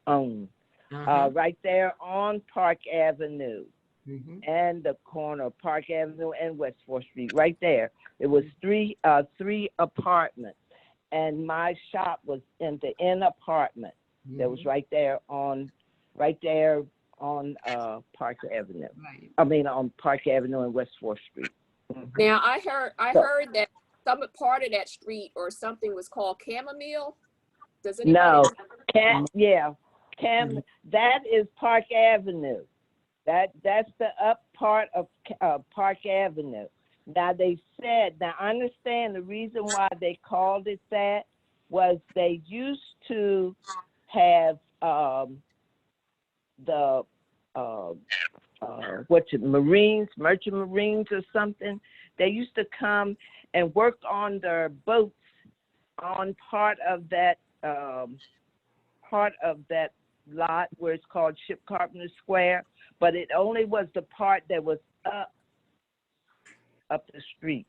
own right there on Park Avenue and the corner of Park Avenue and West 4th Street, right there. It was three apartments, and my shop was in the Inn apartment that was right there on Park Avenue. I mean, on Park Avenue and West 4th Street. Now, I heard that some part of that street or something was called Chamomile. Does anybody No, know? That is Park Avenue. That's the up part of Park Avenue. Now I understand the reason why they called it that was they used to have the Marines, merchant Marines or something. They used to come and work on their boats on part of that lot where it's called Ship Carpenter Square, but it only was the part that was up the street,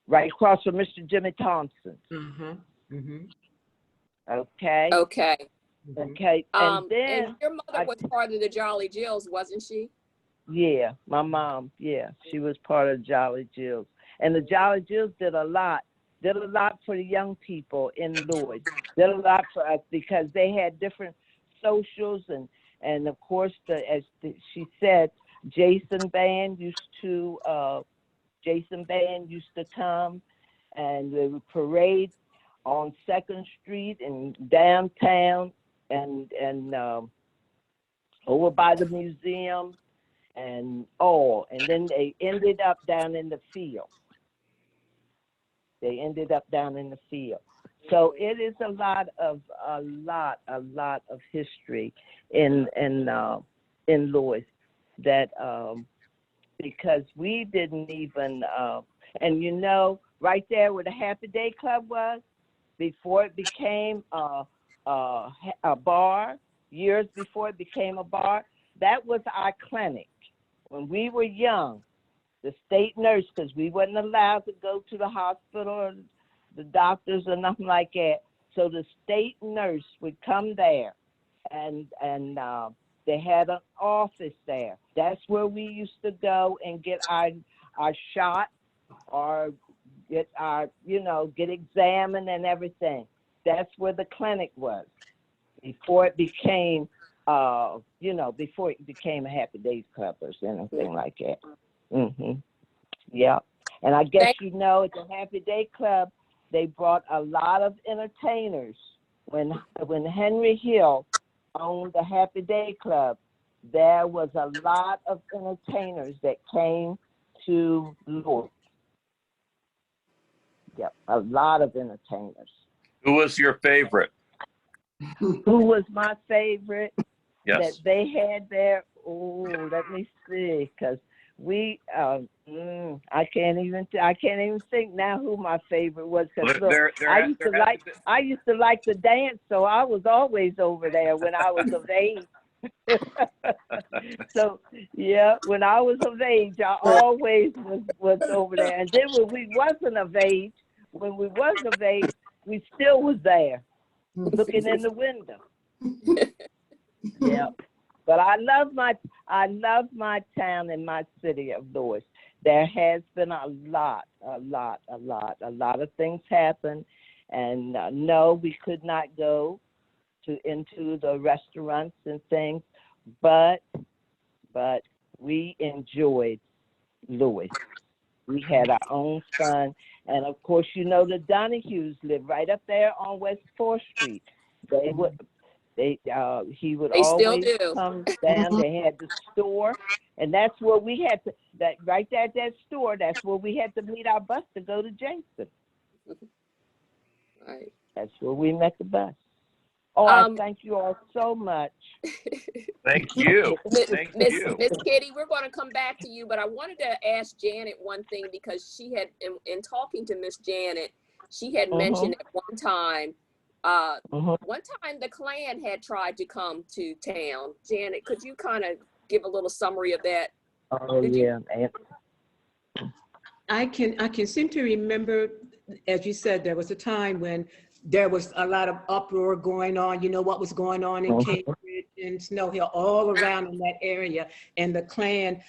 right across from Mr. Jimmy Thompson's. Okay. Okay. Okay. And then and your mother was part of the Jolly Jills, wasn't she? Yeah, my mom. Yeah, she was part of Jolly Jills, and the Jolly Jills did a lot for the young people in Lewes. Did a lot for us because they had different socials and of course she said, Jason Band used to come, and they would parade on 2nd Street and downtown and over by the museum and then they ended up down in the field. So it is a lot of history in Lewes that because we didn't even and you know, right there where the Happy Day Club was, before it became a bar, years before it became a bar, that was our clinic. When we were young, the state nurse, because we wasn't allowed to go to the hospital or the doctors or nothing like that. So the state nurse would come there and they had an office there. That's where we used to go and get our shot or get examined and everything. That's where the clinic was before it became before it became a Happy Days Club or anything like that. Yeah. And I guess you know, at the Happy Day Club, they brought a lot of entertainers. When Henry Hill owned the Happy Day Club, there was a lot of entertainers that came to Lewes. Yep, a lot of entertainers. Who was your favorite? Who was my favorite? Yes. That they had there? Oh, let me see, because we I can't even think now who my favorite was. Because I used to like to dance, so I was always over there when I was of age. So yeah, when I was of age, I always was over there. And then when we wasn't of age, we still was there, looking in the window. Yeah. But I love my town and my city of Lewes. There has been a lot of things happen, and no, we could not go into the restaurants and things, but we enjoyed Lewes. We had our own fun, and of course, you know, the Donahues lived right up there on West 4th Street. He would always come down. They had the store, and that's where we had to, right there at that store, that's where we had to meet our bus to go to Jason. Right. That's where we met the bus. Oh, I thank you all so much. Thank you. Thank you. Miss Kitty, we're going to come back to you, but I wanted to ask Janet one thing because she had, in talking to Miss Janet, she had mentioned at one time the Klan had tried to come to town. Janet, could you kind of give a little summary of that? Oh, yeah. I can seem to remember, as you said, there was a time when there was a lot of uproar going on. You know what was going on in Cambridge and Snow Hill, all around in that area. And the Klan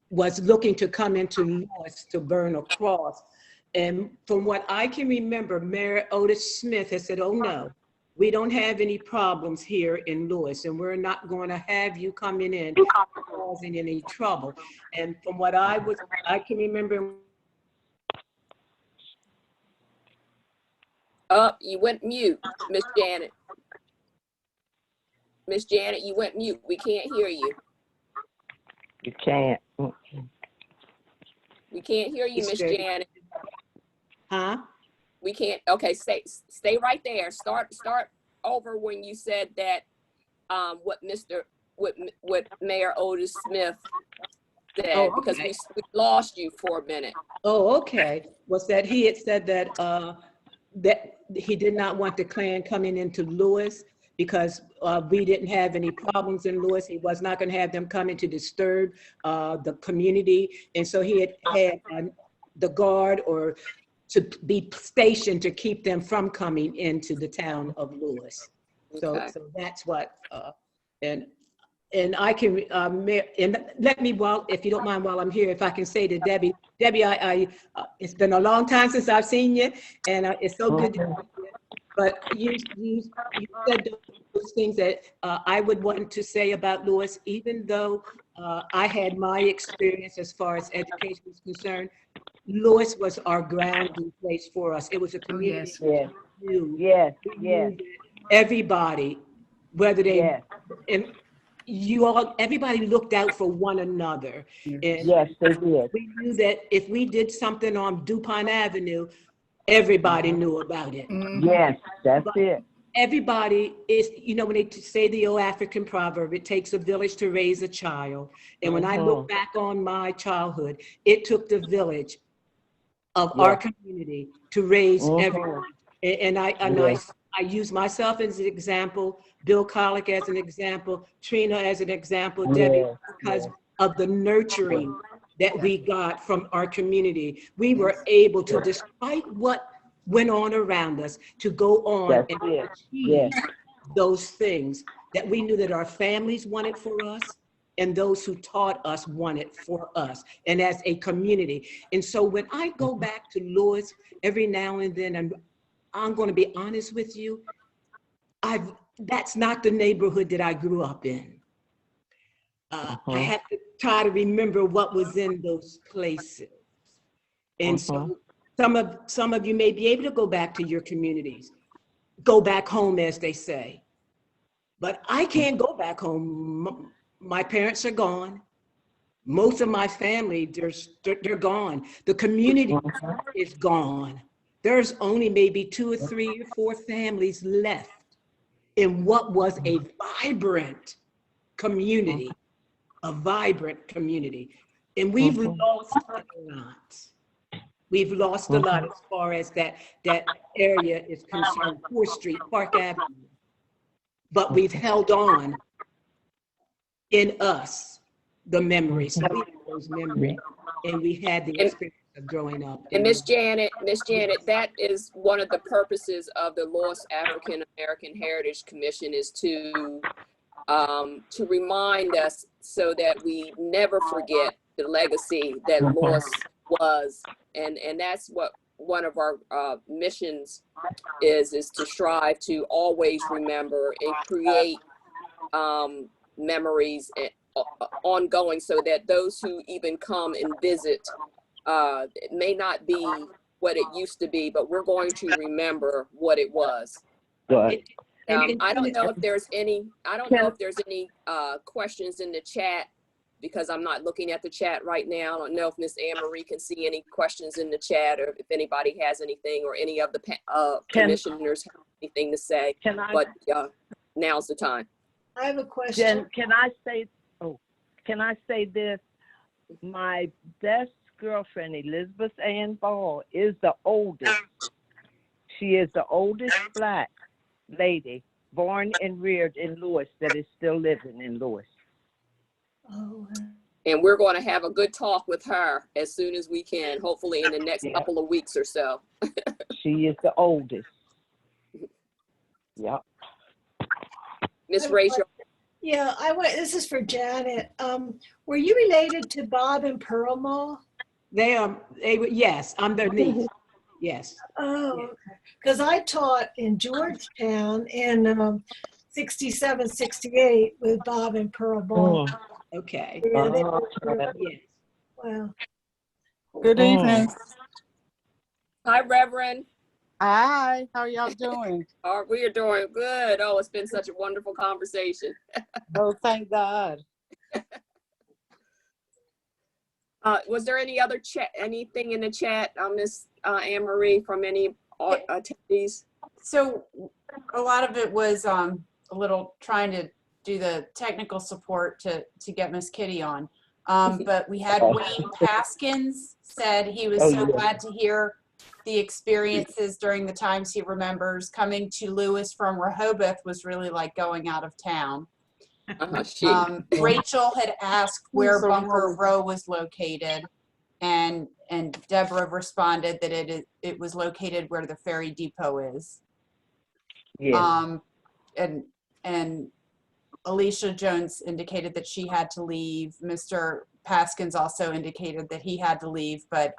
was looking to come into Lewes to burn a cross. And from what I can remember, Mayor Otis Smith has said, oh no, we don't have any problems here in Lewes, and we're not going to have you coming in causing any trouble. And from what I can remember. Oh, you went mute, Miss Janet. Miss Janet, you went mute. We can't hear you. You can't. We can't hear you, Miss Janet. Huh? We can't. Okay, stay right there. Start over when you said that. What Mayor Otis Smith said, because we lost you for a minute. Oh, okay. Was that he had said that that he did not want the Klan coming into Lewes because we didn't have any problems in Lewes. He was not going to have them coming to disturb the community, and so he had the guard or to be stationed to keep them from coming into the town of Lewes. So that's what, and I can, and let me, if you don't mind, while I'm here, if I can say to Debbie, it's been a long time since I've seen you, and it's so good to see you. But you said those things that I would want to say about Lewes, even though I had my experience as far as education is concerned. Lewes was our grounding place for us. It was a community. Yes. Yes. Everybody, whether they, and you all, everybody looked out for one another. And yes, they did. We knew that if we did something on DuPont Avenue, everybody knew about it. Yes, that's it. Everybody is, you know, when they say the old African proverb, it takes a village to raise a child. And when I look back on my childhood, it took the village of our community to raise everyone. And I use myself as an example, Bill Colick as an example, Trina as an example, Debbie, because of the nurturing that we got from our community. We were able to, despite what went on around us, to go on and achieve those things that we knew that our families wanted for us and those who taught us wanted for us and as a community. And so when I go back to Lewes every now and then, and I'm going to be honest with you, that's not the neighborhood that I grew up in. I have to try to remember what was in those places. And so some of you may be able to go back to your communities, go back home, as they say. But I can't go back home. My parents are gone. Most of my family, they're gone. The community is gone. There's only maybe 2 or 3 or 4 families left in what was a vibrant community, And we've lost a lot. We've lost a lot as far as that area is concerned, 4th Street, Park Avenue. But we've held on in us the memories, those memories, and we had the experience of growing up. And Miss Janet, that is one of the purposes of the Lewes African American Heritage Commission, is to remind us so that we never forget the legacy that Lewes was, and that's what one of our missions is to strive to always remember and create memories ongoing, so that those who even come and visit, it may not be what it used to be, but we're going to remember what it was. I don't know if there's any questions in the chat, because I'm not looking at the chat right now. I don't know if Miss Anne Marie can see any questions in the chat, or if anybody has anything, or any of the commissioners have anything to say. But now's the time. I have a question. Can I say this? My best girlfriend, Elizabeth Ann Ball, is the oldest. She is the oldest Black lady born and reared in Lewes that is still living in Lewes. Oh, And we're going to have a good talk with her as soon as we can, hopefully in the next couple of weeks or so. She is the oldest. Yep. Miss Rachel. yeah, this is for Janet. Were you related to Bob and Pearl? Yes, I'm their niece. Yes. Oh, because I taught in Georgetown in 67, 68 with Bob and Pearl Ball. Okay. Yeah, they Oh, were, Yes. wow. Good evening. Hi, Reverend. Hi, how y'all doing? We are doing good. Oh, it's been such a wonderful conversation. Oh, thank God. Was there any other chat, anything in the chat, Miss Anne Marie, from any attendees? So a lot of it was a little trying to do the technical support to get Miss Kitty on. But we had Wayne Paskins said he was so glad to hear the experiences during the times he remembers. Coming to Lewes from Rehoboth was really like going out of town. Rachel had asked where Bunker Row was located, and Deborah responded that it was located where the ferry depot is. Yeah. And Alicia Jones indicated that she had to leave. Mr. Paskins also indicated that he had to leave, but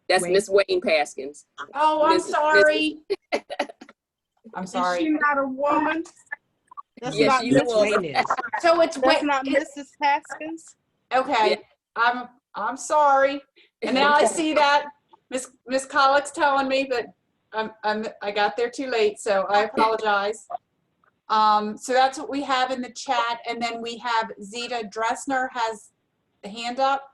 that's Miss Wayne Paskins. Oh, I'm sorry. I'm sorry. Is she not a woman? That's yes, not she's a woman. So it's that's not Mrs. Paskins. Okay, yeah. I'm sorry. And now I see that Miss Collick's telling me, but I got there too late, so I apologize. So that's what we have in the chat, and then we have Zita Dressner has a hand up.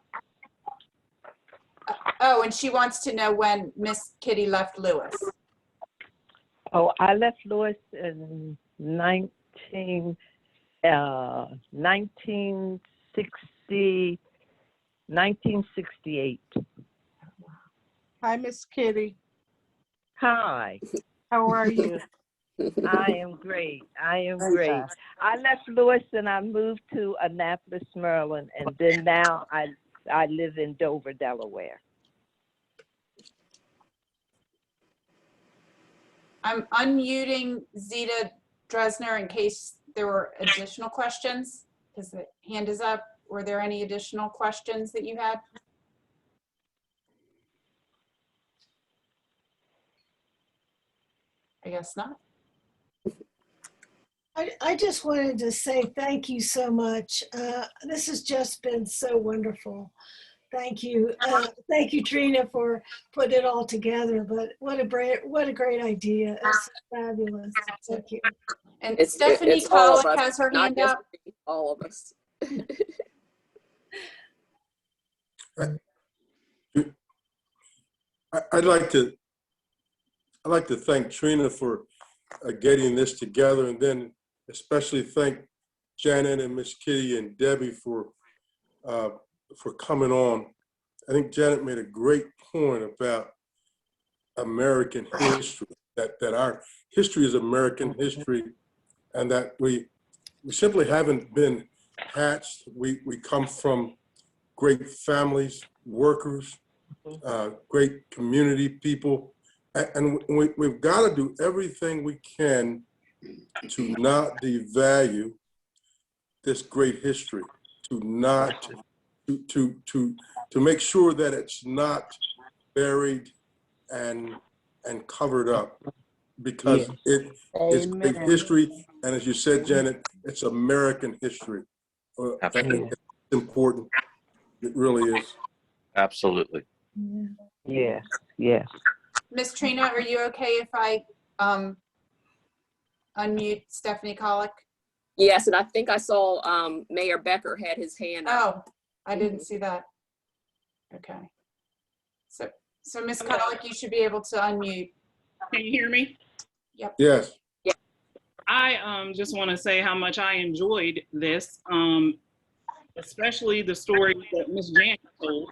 Oh, and she wants to know when Miss Kitty left Lewes. Oh, I left Lewes in 1968. Hi, Miss Kitty. Hi. How are you? I am great. I am great. I left Lewes and I moved to Annapolis, Maryland, and then now I live in Dover, Delaware. I'm unmuting Zita Dresner in case there were additional questions, because the hand is up. Were there any additional questions that you had? I guess not. I just wanted to say thank you so much. This has just been so wonderful. Thank you. Thank you, Trina, for putting it all together. But what a great idea. It's fabulous. Thank you. And Stephanie Collick has her hand up. All of us. I'd like to thank Trina for getting this together, and then especially thank Janet and Miss Kitty and Debbie for coming on. I think Janet made a great point about American history, that our history is American history, and that we simply haven't been hatched. We come from great families, workers, great community people, and we've got to do everything we can to not devalue this great history, to not to make sure that it's not buried and covered up, because it's great history, and as you said, Janet, it's American history. It's important. It really is. Absolutely. Yes, yes. Miss Trina, are you okay if I unmute Stephanie Collick? Yes, and I think I saw Mayor Becker had his hand up. Oh, I didn't see that. Okay. So Miss Collick, you should be able to unmute. Can you hear me? Yep. Yes. Yeah. I just want to say how much I enjoyed this, especially the story that Miss Janet told,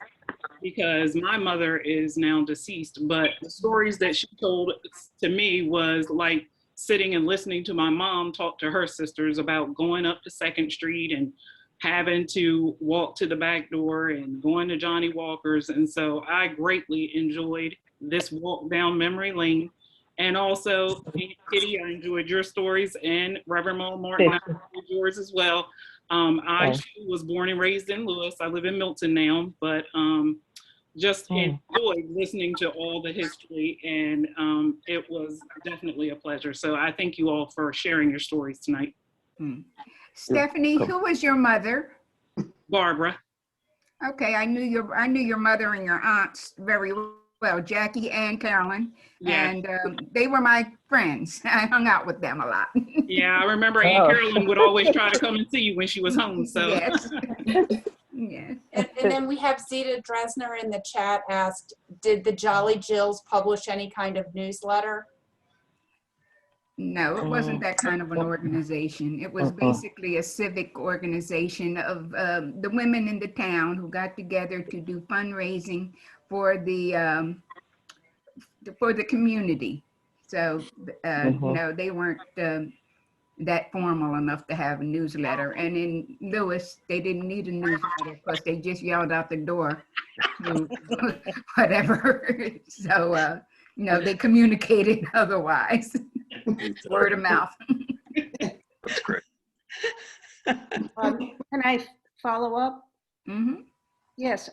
because my mother is now deceased, but the stories that she told to me was like sitting and listening to my mom talk to her sisters about going up to 2nd Street and having to walk to the back door and going to Johnny Walker's. And so I greatly enjoyed this walk down memory lane. And also, Aunt Kitty, I enjoyed your stories, and Reverend Mo Martin, I enjoyed yours as well. I was born and raised in Lewes. I live in Milton now, but just enjoyed listening to all the history, and it was definitely a pleasure. So I thank you all for sharing your stories tonight. Stephanie, who was your mother? Barbara. Okay, I knew your mother and your aunts very well, Jackie and Carolyn, and they were my friends. I hung out with them a lot. Yeah, I remember Aunt Carolyn would always try to come and see you when she was home. So yes. Yes. And then we have Zeta Dresner in the chat asked, did the Jolly Jills publish any kind of newsletter? No, it wasn't that kind of an organization. It was basically a civic organization of the women in the town who got together to do fundraising for the community. So no, they weren't that formal enough to have a newsletter. And in Lewes, they didn't need a newsletter because they just yelled out the door to whatever. So no, they communicated otherwise. Word of mouth. That's great. Can I follow up? Mm-hmm. Yes.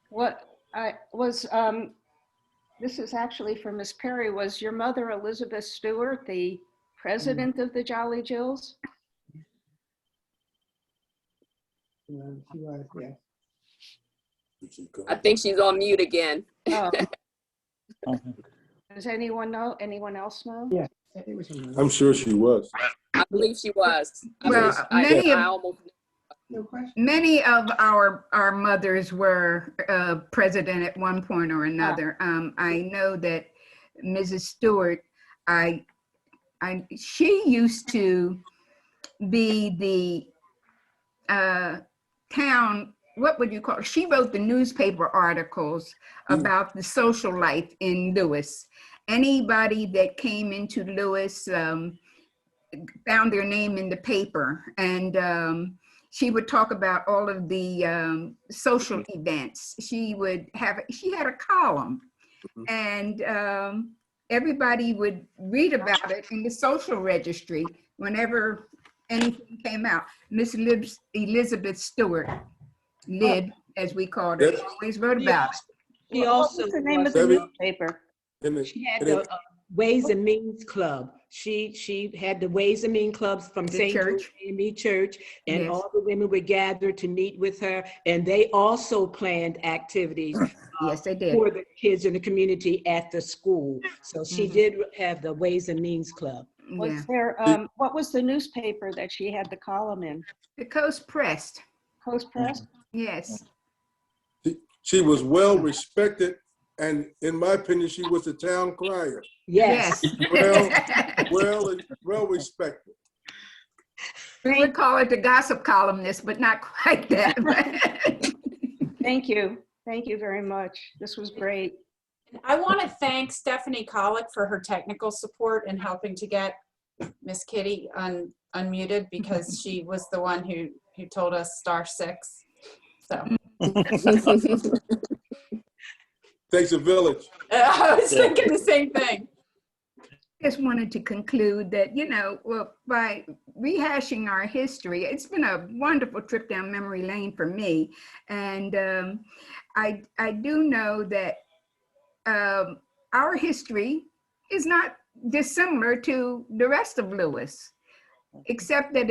What I was, this is actually for Miss Perry. Was your mother Elizabeth Stewart the president of the Jolly Jills? She was, yeah. I think she's on mute again. Oh. Does anyone know? Anyone else know? Yeah. I'm sure she was. I believe she was. Well, many of our mothers were president at one point or another. I know that Mrs. Stewart, she used to be the town, what would you call it? She wrote the newspaper articles about the social life in Lewes. Anybody that came into Lewes found their name in the paper, and she would talk about all of the social events. She had a column, and everybody would read about it in the social registry whenever anything came out. Miss Elizabeth Stewart, Lib, as we called her, always wrote about it. She also, what's the name of the newspaper? She had the Ways and Means Club. She had the Ways and Means Clubs from St. George AME Church, and all the women would gather to meet with her, and they also planned activities yes, they did. for the kids in the community at the school. So she did have the Ways and Means Club. Was there, what was the newspaper that she had the column in? The Coast Press. Coast Press? Yes. She was well respected, and in my opinion, she was the town crier. Yes. Well respected. We would call it the gossip columnist, but not quite that. Thank you. Thank you very much. This was great. I want to thank Stephanie Colick for her technical support in helping to get Miss Kitty unmuted, because she was the one who told us *6. So. Takes a village. I was thinking the same thing. Just wanted to conclude that, well, by rehashing our history, it's been a wonderful trip down memory lane for me. And I do know that our history is not dissimilar to the rest of Lewes, except that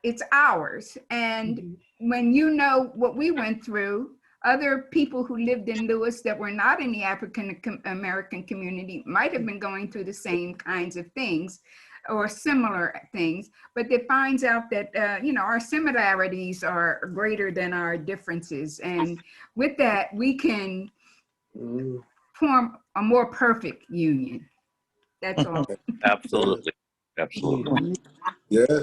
it's ours. And when you know what we went through, other people who lived in Lewes that were not in the African American community might have been going through the same kinds of things or similar things, but it finds out that, our similarities are greater than our differences. And with that, we can form a more perfect union. That's all. Absolutely. Absolutely. Yes.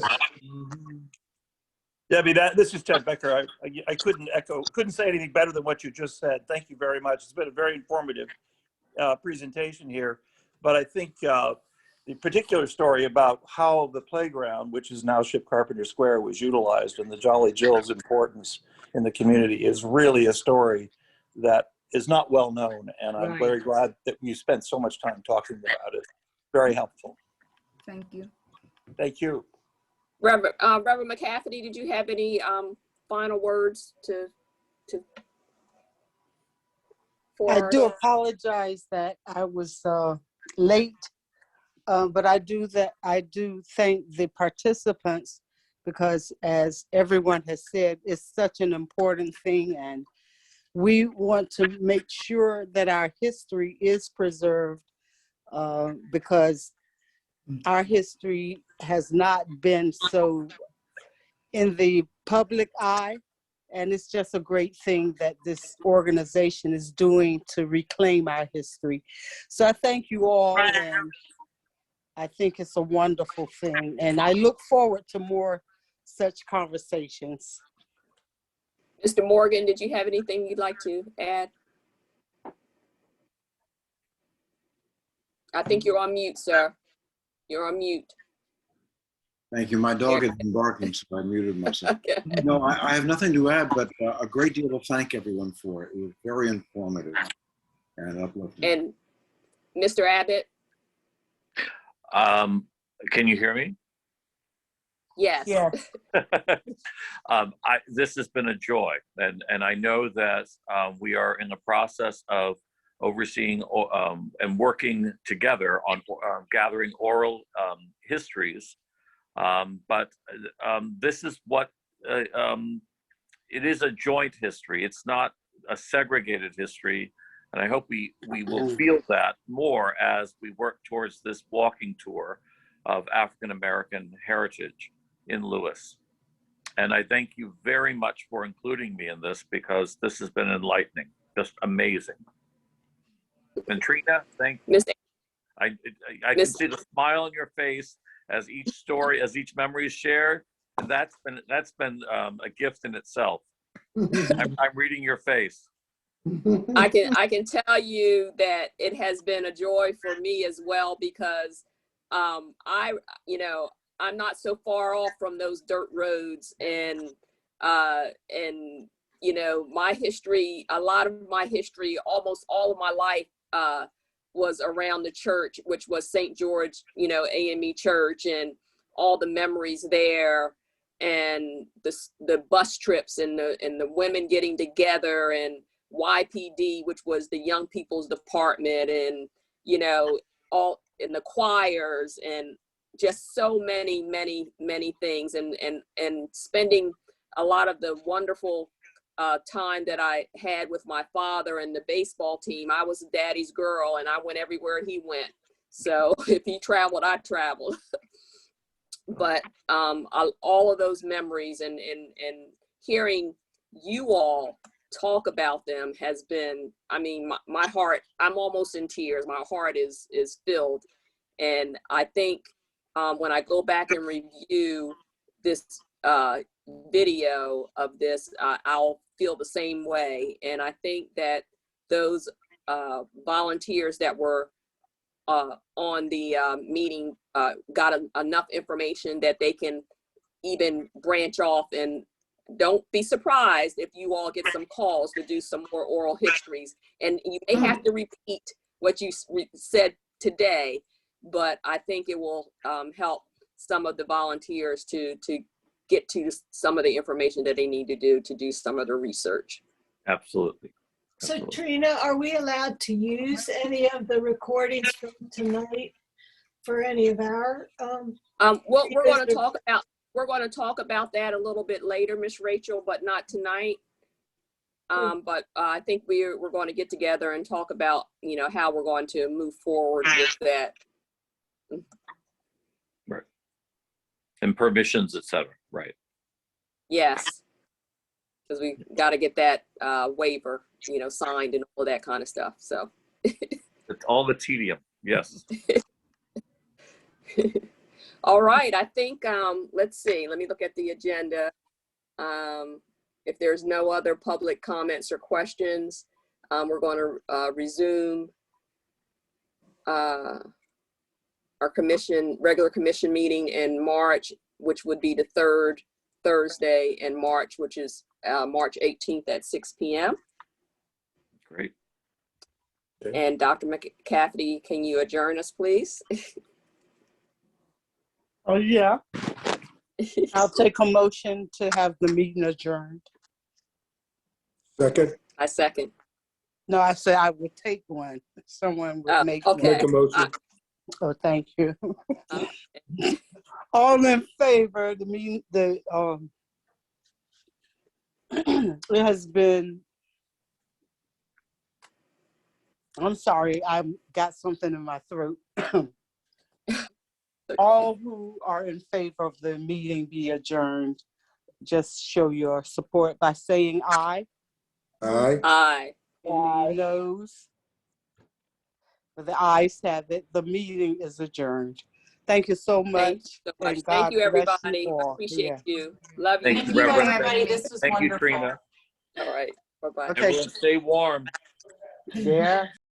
Debbie, this is Ted Becker. I couldn't say anything better than what you just said. Thank you very much. It's been a very informative presentation here. But I think the particular story about how the playground, which is now Ship Carpenter Square, was utilized and the Jolly Jill's importance in the community is really a story that is not well known. And I'm very glad that you spent so much time talking about it. Very helpful. Thank you. Thank you. Reverend McCafferty, did you have any final words I do apologize that I was late, but I do thank the participants because, as everyone has said, it's such an important thing, and we want to make sure that our history is preserved because our history has not been so in the public eye. And it's just a great thing that this organization is doing to reclaim our history. So I thank you all, and I think it's a wonderful thing. And I look forward to more such conversations. Mr. Morgan, did you have anything you'd like to add? I think you're on mute, sir. You're on mute. Thank you. My dog had been barking, so I muted myself. Okay. No, I have nothing to add, but a great deal to thank everyone for. It was very informative and uplifting. And Mr. Abbott? Can you hear me? Yes. This has been a joy, and I know that we are in the process of overseeing and working together on gathering oral histories. But this is what it is, a joint history. It's not a segregated history. And I hope we will feel that more as we work towards this walking tour of African-American heritage in Lewes. And I thank you very much for including me in this, because this has been enlightening, just amazing. And Trina, thank you. I can see the smile on your face as each story, as each memory is shared. And that's been a gift in itself. I'm reading your face. I can tell you that it has been a joy for me as well, because I'm not so far off from those dirt roads, and my history, a lot of my history, almost all of my life was around the church, which was St. George, AME Church, and all the memories there, and the bus trips and the women getting together, and YPD, which was the young people's department, and all in the choirs, and just so many things, and spending a lot of the wonderful time that I had with my father and the baseball team. I was daddy's girl, and I went everywhere he went. So if he traveled, I traveled. But all of those memories and hearing you all talk about them has been, my heart, I'm almost in tears. My heart is filled. And I think when I go back and review this video of this, I'll feel the same way. And I think that those volunteers that were on the meeting got enough information that they can even branch off, and don't be surprised if you all get some calls to do some more oral histories. And you may have to repeat what you said today, but I think it will help some of the volunteers to get to some of the information that they need to do some of the research. Absolutely. So Trina, are we allowed to use any of the recordings from tonight for any of our? Well, we're going to talk about that a little bit later, Miss Rachel, but not tonight. But I think we're going to get together and talk about how we're going to move forward with that. Right. And permissions, etc. Right. Yes. Because we got to get that waiver, signed and all that kind of stuff. So it's all the tedium. Yes. All right, I think, let's see, let me look at the agenda. If there's no other public comments or questions, we're going to resume our regular commission meeting in March, which would be the third Thursday in March, which is March 18th at 6 p.m. Great. And Dr. McCafferty, can you adjourn us, please? Oh, yeah. I'll take a motion to have the meeting adjourned. Second. I second. No, I said I would take one. Someone would make okay. Make a motion. Oh, thank you. All in favor, the meeting, it has been, I'm sorry, I got something in my throat. All who are in favor of the meeting be adjourned, just show your support by saying aye. Aye. Aye. Any noes? The ayes have it. The meeting is adjourned. Thank you so much. Thank you, everybody. Appreciate you. Love you. Thank you, Reverend. everybody. This was Thank you, wonderful. Trina. All right. Bye-bye. Okay. Everyone stay warm. Yeah.